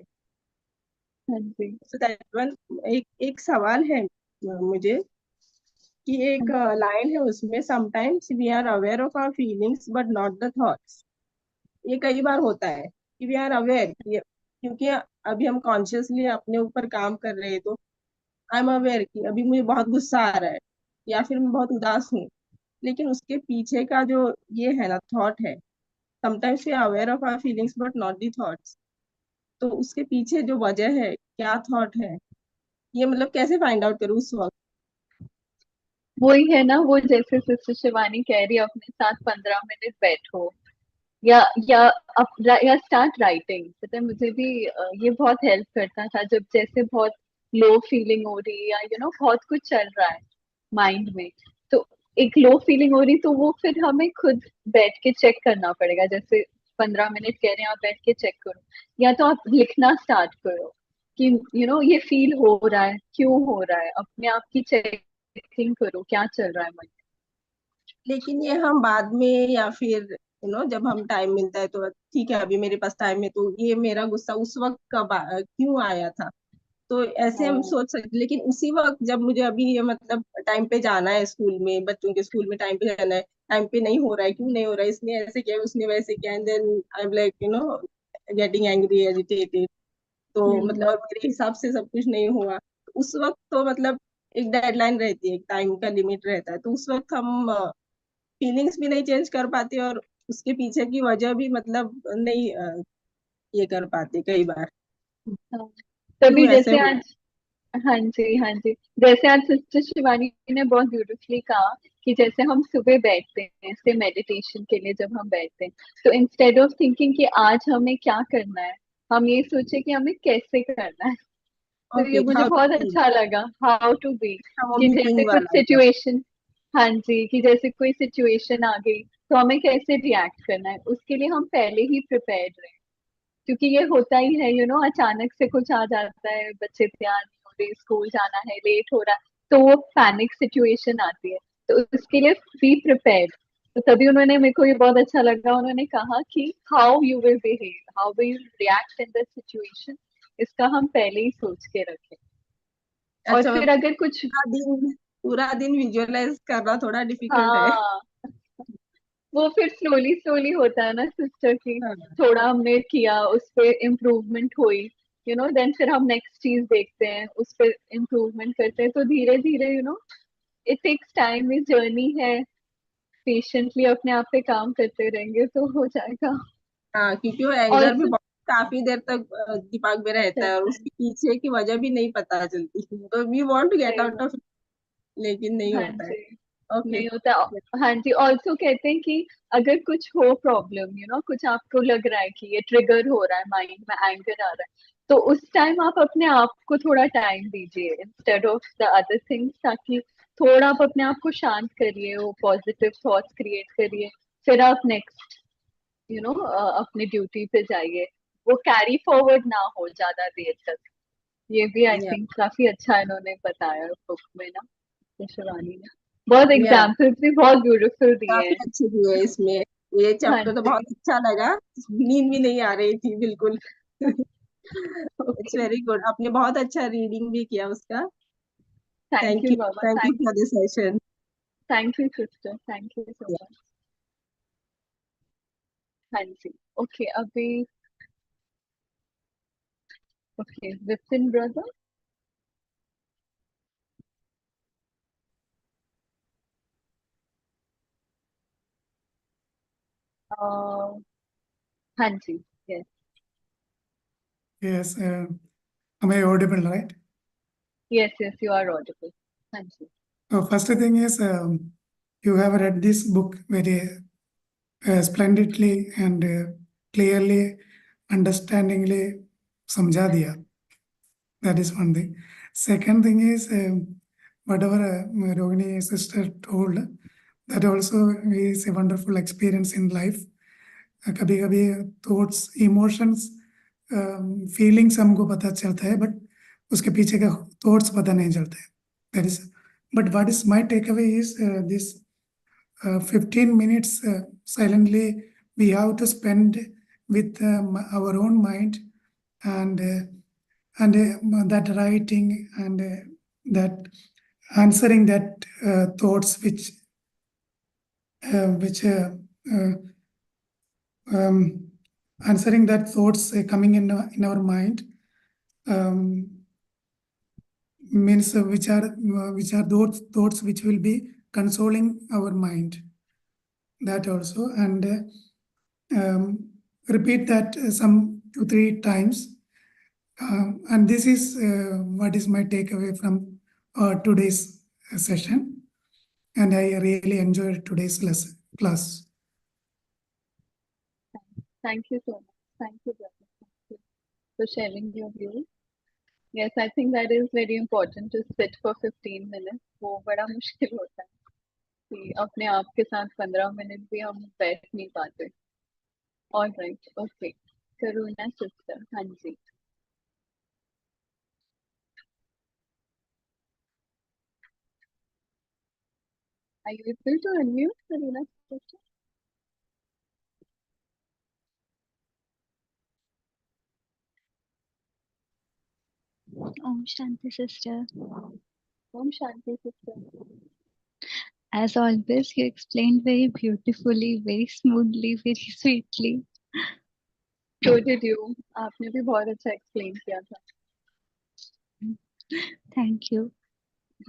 हाँ जी।
So that one. एक एक सवाल है मुझे, कि एक लाइन है उसमें, sometimes we are aware of our feelings but not the thoughts. ये कई बार होता है कि वी आर अवेयर, क्योंकि अभी हम कॉन्शियसली अपने ऊपर काम कर रहे हैं, तो आई एम अवेयर कि अभी मुझे बहुत गुस्सा आ रहा है या फिर मैं बहुत उदास हूँ, लेकिन उसके पीछे का जो ये है ना थॉट है, sometimes we are aware of our feelings but not the thoughts. तो उसके पीछे जो वजह है, क्या थॉट है, ये मतलब कैसे फाइंड आउट करूँ उस वक्त।
वही है ना, वो जैसे सिस्टर शिवानी कह रही है, अपने साथ 15 मिनट बैठो, या या या स्टार्ट राइटिंग। पता है मुझे भी ये बहुत हेल्प करता था, जब जैसे बहुत लो फीलिंग हो रही है, या बहुत कुछ चल रहा है माइंड में, तो एक लो फीलिंग हो रही, तो वो फिर हमें खुद बैठ के चेक करना पड़ेगा। जैसे 15 मिनट कह रहे हैं, आप बैठ के चेक करो, या तो आप लिखना स्टार्ट करो कि ये फील हो रहा है, क्यों हो रहा है, अपने आप की चेकिंग करो क्या चल रहा है मन।
लेकिन ये हम बाद में, या फिर जब हम टाइम मिलता है तो ठीक है, अभी मेरे पास टाइम है, तो ये मेरा गुस्सा उस वक्त क्यों आया था, तो ऐसे हम
हाँ।
सोच सकते। लेकिन उसी वक्त जब मुझे अभी ये मतलब टाइम पे जाना है स्कूल में, बच्चों के स्कूल में टाइम पे जाना है, टाइम पे नहीं हो रहा है, क्यों नहीं हो रहा है, इसने ऐसे किया उसने वैसे किया, and then I am like getting angry agitated. तो
हम्म।
मतलब और मेरे हिसाब से सब कुछ नहीं हुआ, उस वक्त तो मतलब एक डेडलाइन रहती है, एक टाइम का लिमिट रहता है, तो उस वक्त हम फीलिंग्स भी नहीं चेंज कर पाते, और उसके पीछे की वजह भी मतलब नहीं ये कर पाते कई बार,
हाँ।
क्यों
तभी
ऐसे
जैसे
हो।
आज, हाँ जी, हाँ जी, जैसे आज सिस्टर शिवानी ने बहुत ब्यूटीफुली कहा कि जैसे हम सुबह बैठते हैं से मेडिटेशन के लिए, जब हम बैठते हैं, तो इंस्टेड ऑफ थिंकिंग कि आज हमें क्या करना है, हम ये सोचे कि हमें कैसे करना है। तो ये
ओके,
मुझे
हाउ
बहुत
टू बी,
अच्छा लगा, हाउ टू बी।
वो
कि जैसे
मीटिंग
कुछ
वाला था।
सिचुएशन, हाँ जी, कि जैसे कोई सिचुएशन आ गई, तो हमें कैसे रिएक्ट करना है, उसके लिए हम पहले ही प्रिपेयर्ड रहे। क्योंकि ये होता ही है, अचानक से कुछ आ जाता है, बच्चे तैयार नहीं हो रहे, स्कूल जाना है, लेट हो रहा है, तो वो पैनिक सिचुएशन आती है। तो उसके लिए बी प्रिपेयर्ड। तो तभी उन्होंने, मेरे को ये बहुत अच्छा लगा, उन्होंने कहा कि how you will behave, how will react in the situation, इसका हम पहले ही सोच के रखें। और
अच्छा,
फिर अगर कुछ,
पूरा दिन विजुअलाइज करना थोड़ा डिफिकल्ट है।
हाँ, वो फिर स्लोली स्लोली होता है ना सिस्टर की,
हाँ,
थोड़ा हमने किया, उस पे इम्प्रूवमेंट हुई, देन फिर हम नेक्स्ट चीज देखते हैं, उस पर इम्प्रूवमेंट करते हैं, तो धीरे धीरे इट टेक्स टाइम, ये जर्नी है, पेशेंटली अपने आप पे काम करते रहेंगे तो हो जाएगा।
हाँ, क्योंकि वो
और
एंगर भी बहुत काफी देर तक दिमाग में रहता है, और
रहता है,
उसके पीछे की वजह भी नहीं पता चलती, तो वी वांट टू गेट
सही
आउट
बात।
ऑफ, लेकिन नहीं
हाँ
होता है।
जी,
ओके।
नहीं होता। हाँ जी, ऑल्सो कहते हैं कि अगर कुछ हो प्रॉब्लम, कुछ आपको लग रहा है कि ये ट्रिगर हो रहा है, माइंड में एंगर आ रहा है, तो उस टाइम आप अपने आप को थोड़ा टाइम दीजिए instead of the other things, ताकि थोड़ा आप अपने आप को शांत करिए, वो पॉजिटिव थॉट्स क्रिएट करिए, फिर आप नेक्स्ट अपनी ड्यूटी पे जाइए। वो कैरी फॉरवर्ड ना हो ज्यादा देर तक। ये भी आई
या
थिंक काफी अच्छा इन्होंने बताया बुक में ना, शिवानी ने। बहुत
या
एग्जाम्पल्स भी बहुत ब्यूटीफुल दिए
काफी
हैं।
अच्छी भी है इसमें। ये
हाँ
चैप्टर तो
जी।
बहुत अच्छा लगा, नींद भी नहीं आ रही थी बिल्कुल। It's
okay.
वेरी गुड, आपने बहुत अच्छा रीडिंग भी किया उसका।
Thank you mama,
thank you for this session.
Thank you sister, thank you so much. हाँ जी। ओके, अभी ओके, विपिन ब्रदर। हाँ जी। Yes.
Yes, am I audible, right?
Yes yes, you are audible. हाँ जी।
First thing is, you have read this book very splendidly and clearly, understandingly, समझा दिया. That is one thing. Second thing is, whatever Rohini sister told, that also is a wonderful experience in life. कभी कभी thoughts, emotions, feelings हमको पता चलता है, but उसके पीछे का थॉट्स पता नहीं चलते. That is, but what is my take away is this 15 minutes silently we have to spend with our own mind, and that writing, and that answering that thoughts which uh, um, answering that thoughts coming in our mind, um, means which are those thoughts which will be consoling our mind, that also, and repeat that some 2 3 times, and this is what is my takeaway from today's session, and I really enjoyed today's lesson class.
Thank you so much, thank you brother, thank you for sharing your views. Yes, I think that is very important to sit for 15 minutes. वो बड़ा मुश्किल होता है कि अपने आप के साथ 15 मिनट भी हम बैठ नहीं पाते। All right, okay. Karuna sister, हाँ जी। Are you able to unmute, Karuna sister?
Om Shanti sister.
Om Shanti sister.
As always, you explained very beautifully, very smoothly, very sweetly.
So did you. आपने भी बहुत अच्छा explain किया था।
Thank you.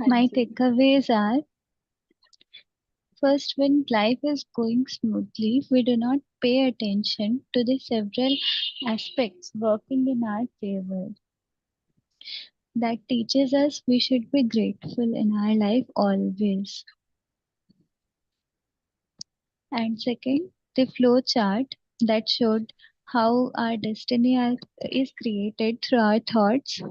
हाँ
My
ji.
takeaways are: first, when life is going smoothly, we do not pay attention to the several aspects working in our favor. That teaches us we should be grateful in our life always. And second, the flow chart that showed how our destiny is created through our thoughts.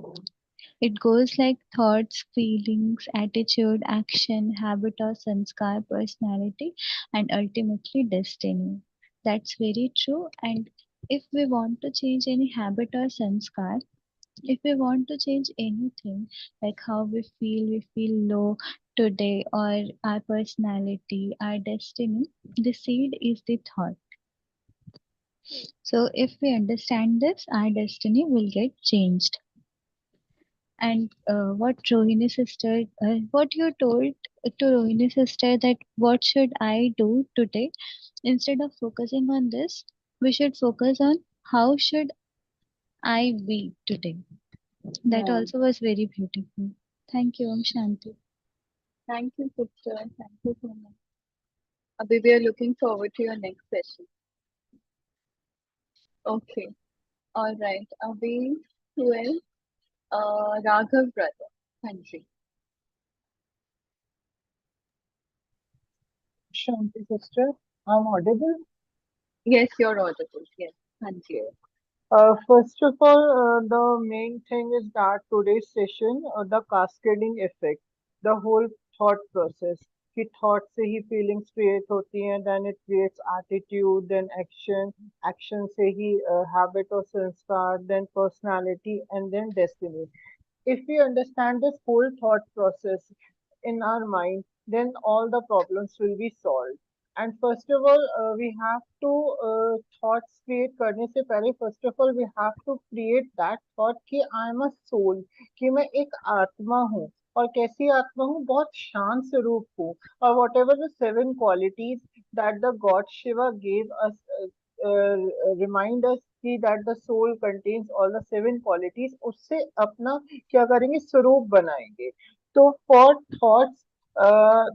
It goes like thoughts, feelings, attitude, action, habit or sanskar, personality, and ultimately destiny. That's very true. And if we want to change any habit or sanskar, if we want to change anything, like how we feel low today, or our personality, our destiny, the seed is the thought. So if we understand this, our destiny will get changed. And what you told to Rohini sister, that what should I do today? Instead of focusing on this, we should focus on how should I be today. That
Yeah.
also was very beautiful. Thank you, Om Shanti.
Thank you sister. Thank you so much. Abhi, we are looking forward to your next session. Okay. All right. Abhi, who else? Raghav brother. हाँ जी।
Shanti sister, I'm audible.
Yes, you're audible. Yes. Thank you.
First of all, the main thing is that today's session, the cascading effect, the whole thought process. कि thought से ही feelings create होती हैं, then it creates attitude, then action से ही habit or संस्कार, then personality, and then destiny. If we understand this whole thought process in our mind, then all the problems will be solved. And first of all, we have to thoughts create करने से पहले first of all we have to create that thought कि I am a soul, कि मैं एक आत्मा हूँ. और कैसी आत्मा हूँ? बहुत शांत स्वरूप हूँ. और whatever the 7 qualities that the god Shiva gave us, remind us कि that the soul contains all the 7 qualities, उससे अपना क्या करेंगे? स्वरूप बनाएंगे. तो for thoughts,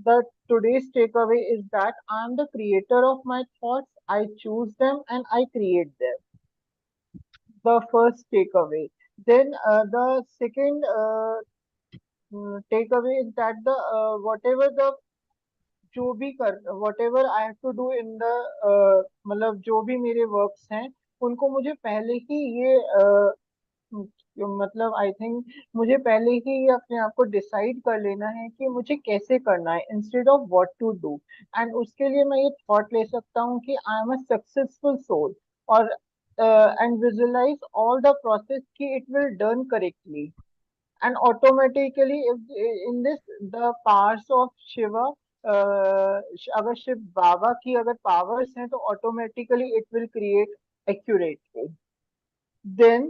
the today's takeaway is that I am the creator of my thoughts. I choose them and I create them. The first takeaway. Then the second takeaway is that the whatever the जो भी कर whatever I have to do in the मतलब जो भी मेरे works हैं उनको मुझे पहले ही ये मतलब आई थिंक मुझे पहले ही ये अपने आप को डिसाइड कर लेना है कि मुझे कैसे करना है instead of what to do. And उसके लिए मैं ये थॉट ले सकता हूँ कि I am a successful soul, और and visualise all the process कि it will done correctly. And automatically in this the powers of Shiva, अगर शिव बाबा की अगर पावर्स हैं तो automatically it will create accurately. Then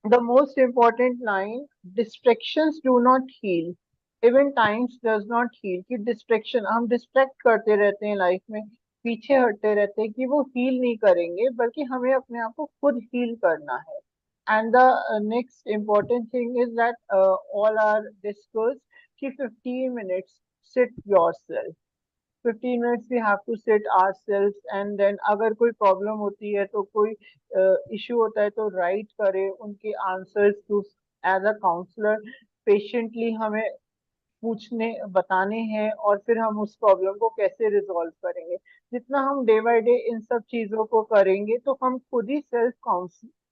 the most important line, distractions do not heal, even times does not heal. कि distraction हम distract करते रहते हैं लाइफ में, पीछे हटते रहते हैं कि वो heal नहीं करेंगे, बल्कि हमें अपने आप को खुद heal करना है. And the next important thing is that all are discussed कि 15 minutes sit yourself. 15 minutes we have to sit ourselves, and then अगर कोई प्रॉब्लम होती है तो कोई इशू होता है तो राइट करें उनके answers to as a counsellor. Patiently हमें पूछने बताने हैं और फिर हम उस प्रॉब्लम को कैसे रिजॉल्व करेंगे. जितना हम डे बाय डे इन सब चीजों को करेंगे तो हम खुद ही सेल्फ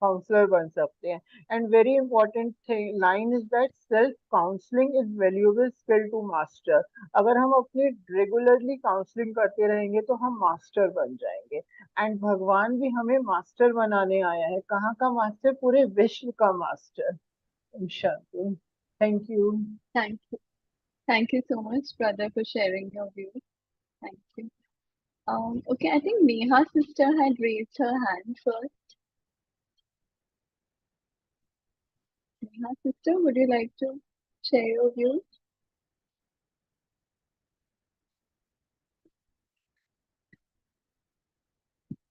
काउंसलर बन सकते हैं. And very important thing line is that self counselling is valuable skill to master. अगर हम अपनी रेगुलरली काउंसलिंग करते रहेंगे तो हम मास्टर बन जाएंगे. एंड भगवान भी हमें मास्टर बनाने आया है. कहाँ का मास्टर? पूरे विश्व का master. Shanti. Thank you.
Thank you. Thank you so much, brother, for sharing your views. Thank you. Okay, I think Neha sister had raised her hand first. Neha sister, would you like to share your views?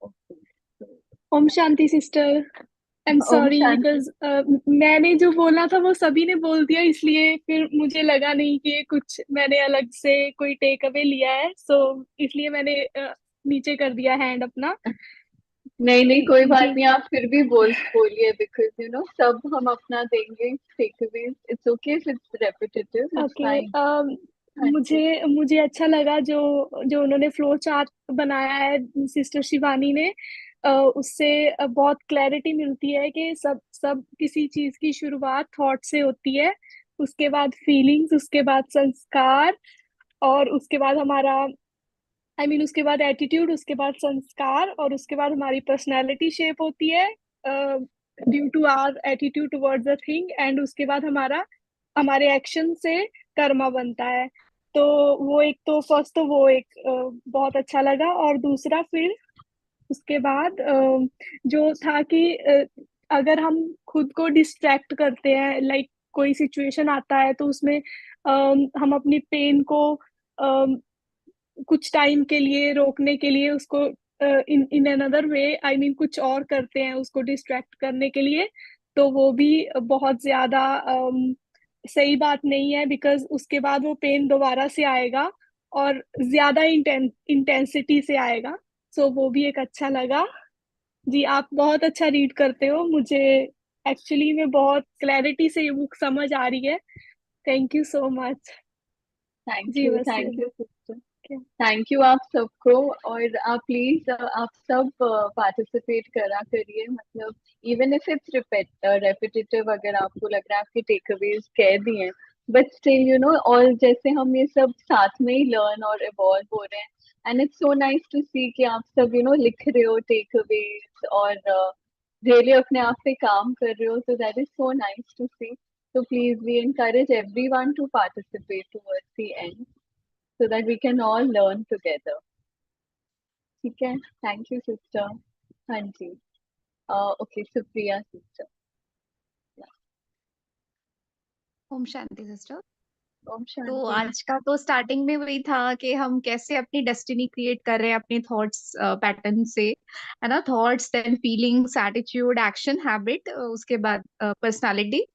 Okay. So,
Om Shanti sister. I am
Om
sorry
Shanti.
बिकॉज मैंने जो बोला था वो सभी ने बोल दिया, इसलिए फिर मुझे लगा नहीं कि कुछ मैंने अलग से कोई टेक अवे लिया है, सो इसलिए मैंने नीचे कर दिया हैंड अपना.
नहीं नहीं कोई बात
जी
नहीं, आप फिर भी बोलिए, बिकॉज यू नो सब हम अपना देंगे takeaways. It's okay if it's repetitive, it's
okay.
Fine. हाँ जी.
मुझे अच्छा लगा जो जो उन्होंने फ्लो चार्ट बनाया है सिस्टर शिवानी ने. उससे बहुत क्लैरिटी मिलती है कि सब सब किसी चीज की शुरुआत थॉट से होती है, उसके बाद फीलिंग्स, उसके बाद संस्कार, और उसके बाद हमारा उसके बाद एटीट्यूड, उसके बाद संस्कार, और उसके बाद हमारी पर्सनालिटी शेप होती है due to our attitude towards the thing, and उसके बाद हमारे एक्शन से कर्मा बनता है. तो वो एक तो फर्स्ट तो वो एक बहुत अच्छा लगा. और दूसरा फिर उसके बाद जो था कि अगर हम खुद को डिस्ट्रैक्ट करते हैं, लाइक कोई सिचुएशन आता है तो उसमें हम अपनी पेन को कुछ टाइम के लिए रोकने के लिए उसको इन इन अनदर वे कुछ और करते हैं उसको डिस्ट्रैक्ट करने के लिए, तो वो भी बहुत ज्यादा सही बात नहीं है, बिकॉज उसके बाद वो पेन दोबारा से आएगा और ज्यादा इंटेंसिटी से आएगा. सो वो भी एक अच्छा लगा. जी आप बहुत अच्छा रीड करते हो, मुझे एक्चुअली में बहुत क्लैरिटी से ये बुक समझ आ रही है. Thank you so much. जी बस ये
थैंक यू सिस्टर।
क्या
थैंक यू आप सबको। और आप प्लीज आप सब पार्टिसिपेट करा करिए, मतलब इवन इफ इट्स रेपिटेटिव, अगर आपको लग रहा है आपके टेक अवेज कह दिए हैं, बट स्टिल यू नो, और जैसे हम ये सब साथ में ही लर्न और इवॉल्व हो रहे हैं, and it's so nice to see कि आप सब यू नो लिख रहे हो टेक अवेज और रियली अपने आप पे काम कर रहे हो, so that is so nice to see. So please, we encourage everyone to participate towards the end so that we can all learn together. ठीक है, थैंक यू सिस्टर। हाँ जी, ओके, सुप्रिया सिस्टर।
ओम शांति सिस्टर।
ओम
तो
शांति।
आज का तो स्टार्टिंग में वही था कि हम कैसे अपनी डेस्टिनी क्रिएट कर रहे हैं अपने थॉट्स पैटर्न से, है ना। Thoughts, then feelings, attitude, action, habit, उसके बाद पर्सनालिटी।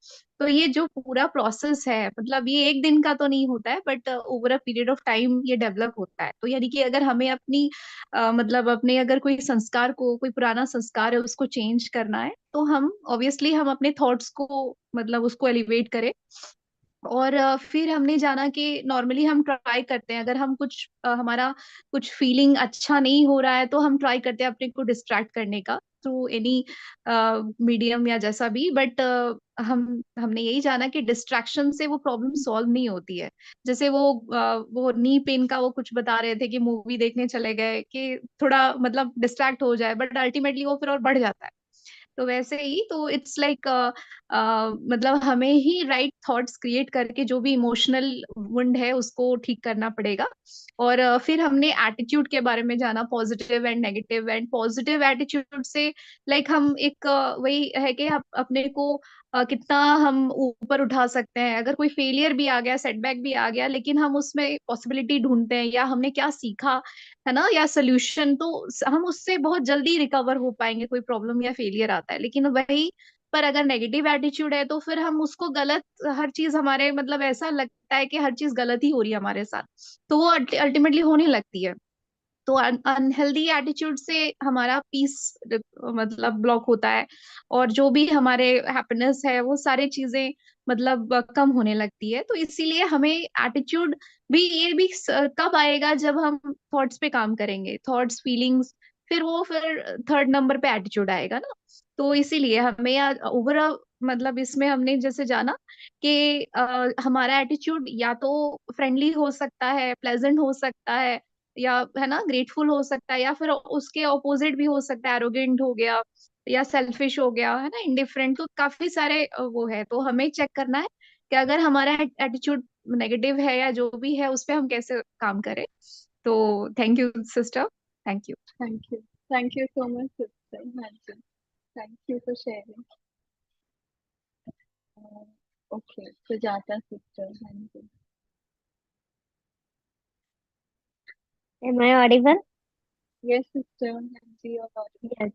तो ये जो पूरा प्रोसेस है, मतलब ये एक दिन का तो नहीं होता है, but over a period of time ये डेवलप होता है। तो यानी कि अगर हमें अपनी मतलब अपने अगर कोई संस्कार को, कोई पुराना संस्कार है उसको चेंज करना है, तो हम ऑब्वियसली हम अपने थॉट्स को मतलब उसको एलिवेट करें। और फिर हमने जाना कि नॉर्मली हम ट्राई करते हैं, अगर हम कुछ हमारा कुछ फीलिंग अच्छा नहीं हो रहा है, तो हम ट्राई करते हैं अपने को डिस्ट्रैक्ट करने का थ्रू एनी मीडियम या जैसा भी। बट हमने यही जाना कि डिस्ट्रैक्शन से वो प्रॉब्लम सॉल्व नहीं होती है। जैसे वो नी पेन का वो कुछ बता रहे थे कि मूवी देखने चले गए कि थोड़ा मतलब डिस्ट्रैक्ट हो जाए, बट अल्टीमेटली वो फिर और बढ़ जाता है। तो वैसे ही तो इट्स लाइक मतलब हमें ही राइट थॉट्स क्रिएट करके जो भी इमोशनल वुंड है उसको ठीक करना पड़ेगा। और फिर हमने एटीट्यूड के बारे में जाना, positive and negative. And positive attitude से लाइक हम एक वही है कि अपने को कितना हम ऊपर उठा सकते हैं। अगर कोई फेलियर भी आ गया, सेटबैक भी आ गया, लेकिन हम उसमें पॉसिबिलिटी ढूंढते हैं या हमने क्या सीखा, है ना, या सोल्यूशन, तो हम उससे बहुत जल्दी रिकवर हो पाएंगे। कोई प्रॉब्लम या फेलियर आता है, लेकिन वही पर अगर नेगेटिव एटीट्यूड है तो फिर हम उसको गलत, हर चीज हमारे मतलब ऐसा लगता है कि हर चीज गलत ही हो रही है हमारे साथ, तो वो अल्टीमेटली होने लगती है। तो अनहेल्दी एटीट्यूड से हमारा पीस मतलब ब्लॉक होता है, और जो भी हमारे हैप्पीनेस है वो सारी चीजें मतलब कम होने लगती है। तो इसीलिए हमें एटीट्यूड भी, ये भी कब आएगा जब हम थॉट्स पे काम करेंगे, थॉट्स, फीलिंग्स, फिर थर्ड नंबर पे एटीट्यूड आएगा ना। तो इसीलिए हमें ओवर मतलब इसमें हमने जैसे जाना कि हमारा एटीट्यूड या तो फ्रेंडली हो सकता है, प्लेजेंट हो सकता है, या है ना ग्रेटफुल हो सकता है, या फिर उसके ऑपोजिट भी हो सकता है, एरोगेंट हो गया या सेल्फिश हो गया, है ना, इंडिफरेंट। तो काफी सारे वो है। तो हमें चेक करना है कि अगर हमारा एटीट्यूड नेगेटिव है या जो भी है, उस पे हम कैसे काम करें। तो thank you sister, thank you.
Thank you so much sister. हाँ जी, thank you for sharing. Okay, Sujata sister. हाँ जी।
Am I audible?
Yes sister, हाँ जी, और
Yes.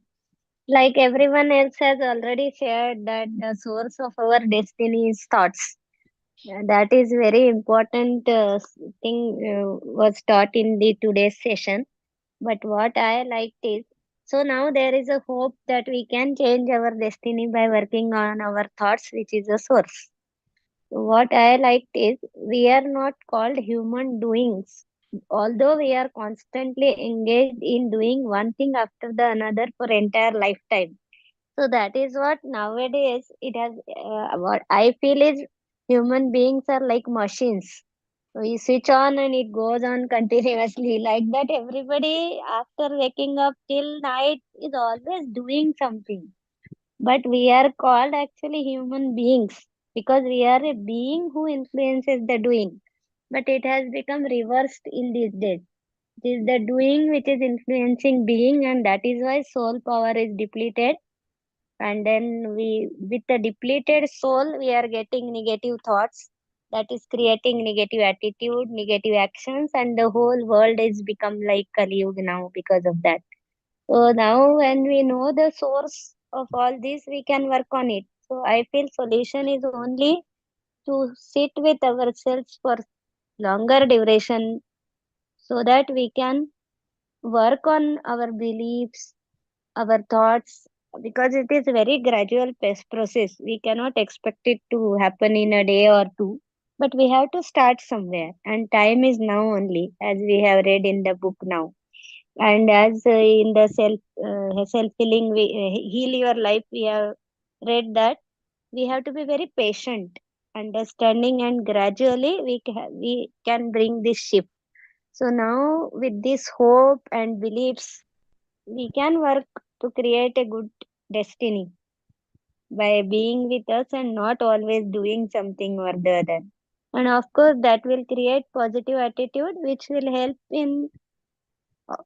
Like everyone else has already shared that the source of our destiny is thoughts. That is very important thing was taught in the today's session. But what I liked is, so now there is a hope that we can change our destiny by working on our thoughts, which is a source. What I liked is we are not called human doings, although we are constantly engaged in doing one thing after the another for entire lifetime. So that is what nowadays it has. What I feel is human beings are like machines. So you switch on and it goes on continuously like that. Everybody after waking up till night is always doing something. But we are called actually human beings because we are a being who influences the doing. But it has become reversed in these days. It is the doing which is influencing being, and that is why soul power is depleted. And then we, with the depleted soul, we are getting negative thoughts. That is creating negative attitude, negative actions, and the whole world is become like Kali Yuga now because of that. So now when we know the source of all this, we can work on it. So I feel solution is only to sit with ourselves for longer duration so that we can work on our beliefs, our thoughts, because it is very gradual process. We cannot expect it to happen in a day or two. But we have to start somewhere, and time is now only, as we have read in the book now. And as in the self healing, heal your life, we have read that we have to be very patient, understanding, and gradually we can bring this shift. So now, with this hope and beliefs, we can work to create a good destiny by being with us and not always doing something or the other. And of course, that will create positive attitude, which will help in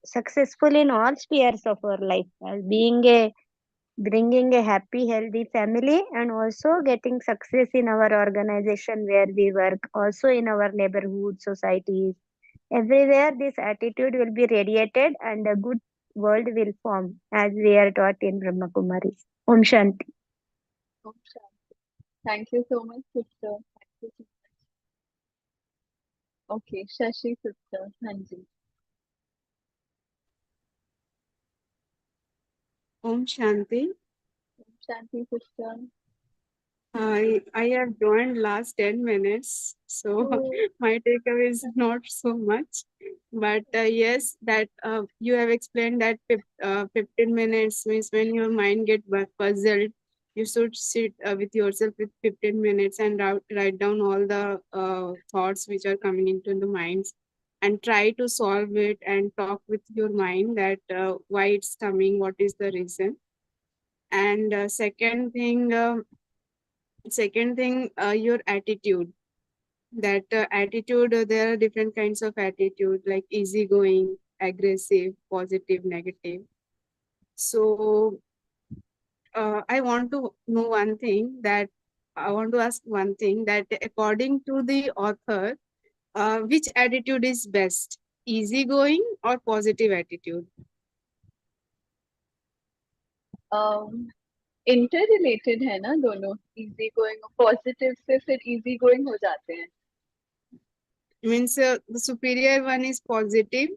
successful in all spheres of our life, as being a bringing a happy, healthy family, and also getting success in our organization where we work, also in our neighborhood, societies. Everywhere, this attitude will be radiated and a good world will form, as we are taught in Brahmakumaris. Om Shanti.
Om Shanti. Thank you so much, sister. Thank you so much. Okay, Shashi sister, Hanji.
Om Shanti.
Om Shanti sister.
I have joined last 10 minutes, so
Oh,
my takeaway is not so much. But yes, that you have explained that 15 minutes means when your mind get puzzled, you should sit with yourself with 15 minutes and write down all the thoughts which are coming into the minds and try to solve it and talk with your mind that why it's coming, what is the reason. And second thing, your attitude. That attitude, there are different kinds of attitude like easygoing, aggressive, positive, negative. So I want to know one thing that I want to ask one thing that according to the author, which attitude is best, easygoing or positive attitude?
Interrelated है ना दोनों, easy going positive से फिर easy going हो जाते हैं.
Means the superior one is positive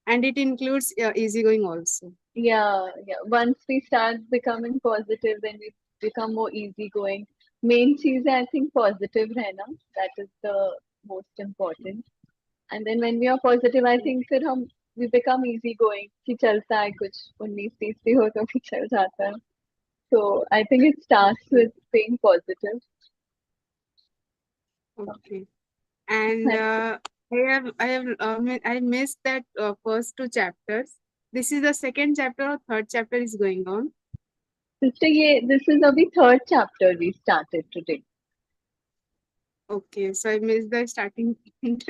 and it includes easygoing also.
Yeah, once we start becoming positive, then we become more easygoing. Main चीज है, I think, positive रहना. That is the most important. And then when we are positive, I think फिर हम we become easygoing, कि चलता है कुछ 19-20 भी हो तो भी चल जाता है. So I think it starts with being positive.
Okay. And I missed that first two chapters. This is the second chapter or third chapter is going on?
Sister, this is अभी third chapter we started today.
Okay, so I missed the starting point.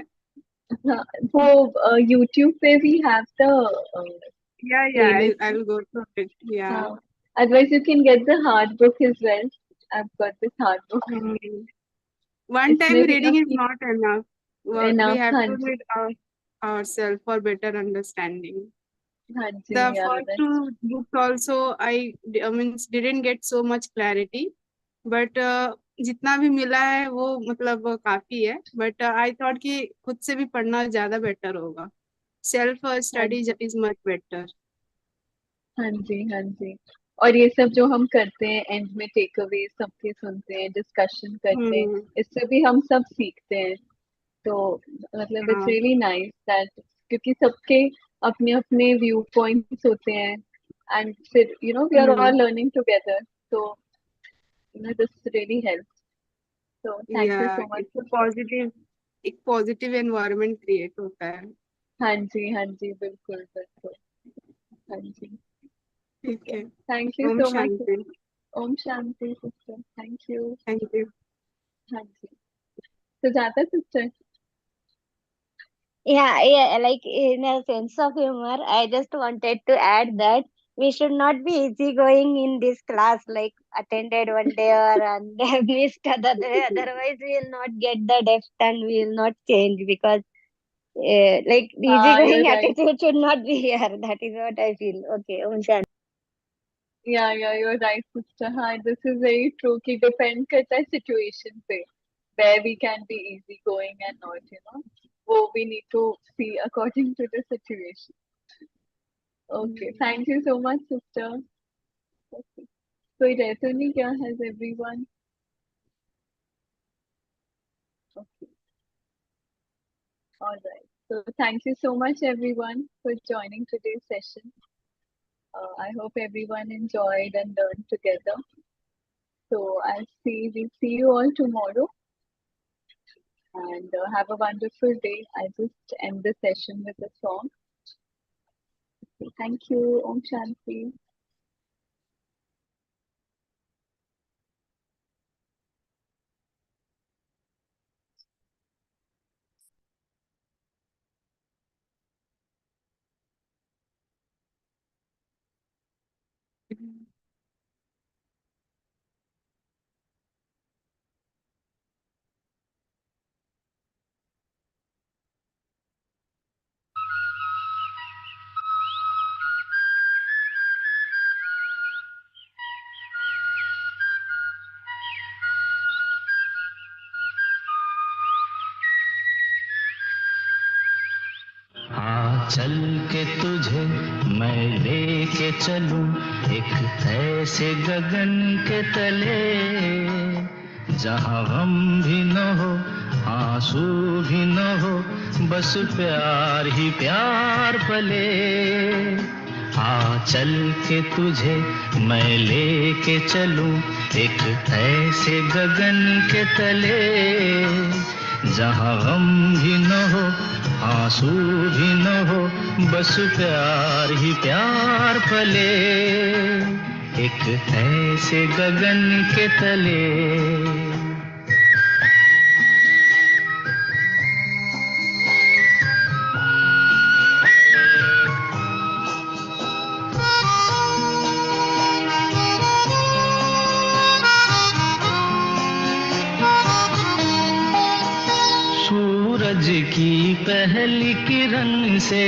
हाँ, वो YouTube पे we have the
Yeah,
playlist.
I'll go through it. Yeah.
हाँ. Otherwise, you can get the hard book as well. I've got this hard book.
One time
इसमें भी
reading is not enough. We
enough.
have
हाँ
to
ji,
read ourselves for better understanding.
हाँ जी,
The
yeah,
first
that's
two books also I mean didn't get so much clarity, but जितना भी मिला है वो मतलब काफी है. But I thought कि खुद से भी पढ़ना ज्यादा बेटर होगा. Self
हाँ
study
ji,
is much better.
हाँ जी, हाँ जी. और ये सब जो हम करते हैं एंड में टेक अवे सबके सुनते हैं, डिस्कशन करते हैं, इससे भी हम सब सीखते हैं. तो मतलब इट्स
हाँ,
रियली नाइस दैट, क्योंकि सबके अपने अपने व्यू पॉइंट्स होते हैं एंड फिर we are all learning together. तो this really helps. So thank you
yeah,
so much,
it's a
sister.
एक पॉजिटिव एनवायरनमेंट क्रिएट होता है.
हाँ जी, बिल्कुल, बिल्कुल. हाँ जी, ठीक
ठीक
है.
है.
Thank you
Om
so much.
Shanti.
Om Shanti, sister. Thank you.
Thank you.
हाँ जी. Sujata, sister.
Yeah, like in a sense of humor, I just wanted to add that we should not be easygoing in this class, like attended one day or and missed other day. Otherwise, we will not get the depth and we will not change because, like, the
You're
easygoing
right.
attitude should not be here. That is what I feel. Okay, Om Shanti.
Yeah, you're right, sister. हाँ, this is very true कि depend करता है situation पे, where we can be easy going and not. वो we need to see according to the situation. Okay, thank you so much, sister. Okay. कोई रह तो नहीं क्या? Has everyone? Okay. All right. So thank you so much, everyone, for joining today's session. I hope everyone enjoyed and learned together. So we'll see you all tomorrow, and have a wonderful day. I just end the session with a song. Thank you. Om Shanti.
चल के तुझे मैं लेके चलूं एक ऐसे गगन के तले जहां गम भी न हो आंसू भी न हो बस प्यार ही प्यार पले चल के तुझे मैं लेके चलूं एक ऐसे गगन के तले जहां गम भी न हो आंसू भी न हो बस प्यार ही प्यार पले एक ऐसे गगन के तले सूरज की पहली किरण से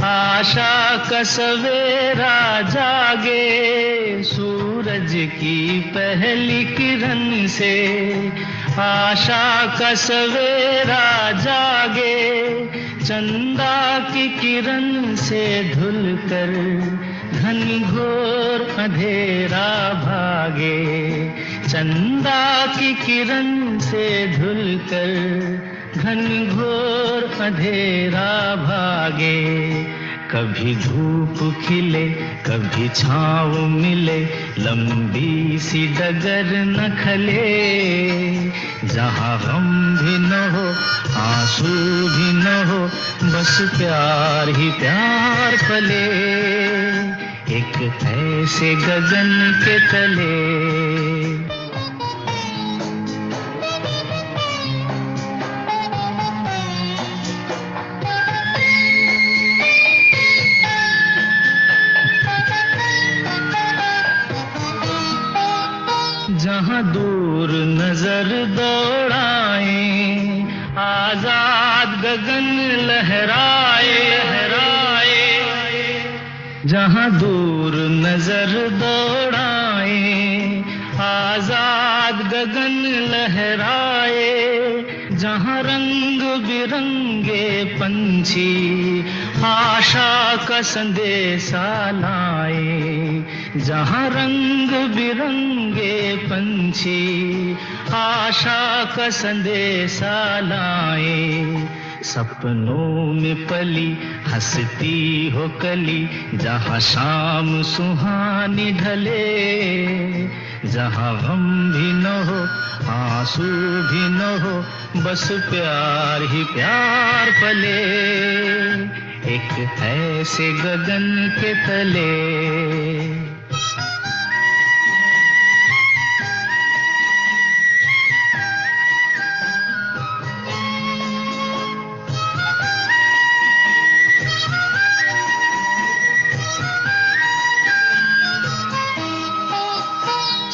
आशा का सवेरा जागे सूरज की पहली किरण से आशा का सवेरा जागे चंदा की किरण से धुलकर घनघोर अंधेरा भागे चंदा की किरण से धुलकर घनघोर अंधेरा भागे कभी धूप खिले कभी छाँव मिले लंबी सी डगर न खले जहाँ गम भी न हो आंसू भी न हो बस प्यार ही प्यार पले एक ऐसे गगन के तले जहाँ दूर नजर दौड़ाए आजाद गगन लहराए जहाँ दूर नजर दौड़ाए आजाद गगन लहराए जहाँ रंग बिरंगे पंछी आशा का संदेशा लाए जहाँ रंग बिरंगे पंछी आशा का संदेशा लाए सपनों में पली हंसती हो कली जहाँ शाम सुहानी ढले जहाँ गम भी न हो आंसू भी न हो बस प्यार ही प्यार पले एक ऐसे गगन के तले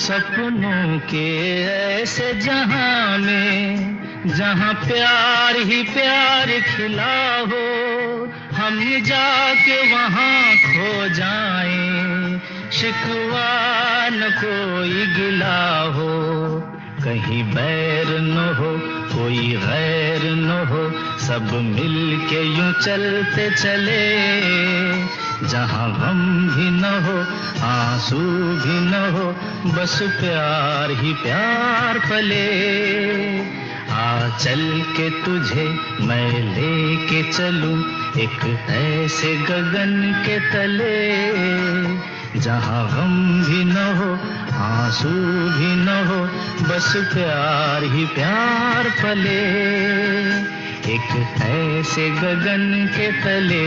सपनों के ऐसे जहां में जहां प्यार ही प्यार खिला हो हम जाके वहां खो जाएं शिकवा न कोई गिला हो कहीं बैर न हो कोई गैर न हो सब मिल के यूं चलते चले जहाँ गम भी न हो आंसू भी न हो बस प्यार ही प्यार पले आ चल के तुझे मैं लेके चलूं एक ऐसे गगन के तले, जहां गम भी न हो आंसू भी न हो, बस प्यार ही प्यार पले, एक ऐसे गगन के तले,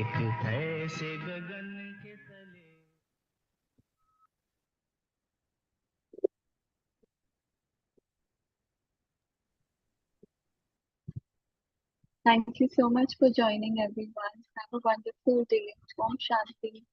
एक ऐसे गगन के तले।
Thank you so much for joining, everyone. Have a wonderful day. Om Shanti.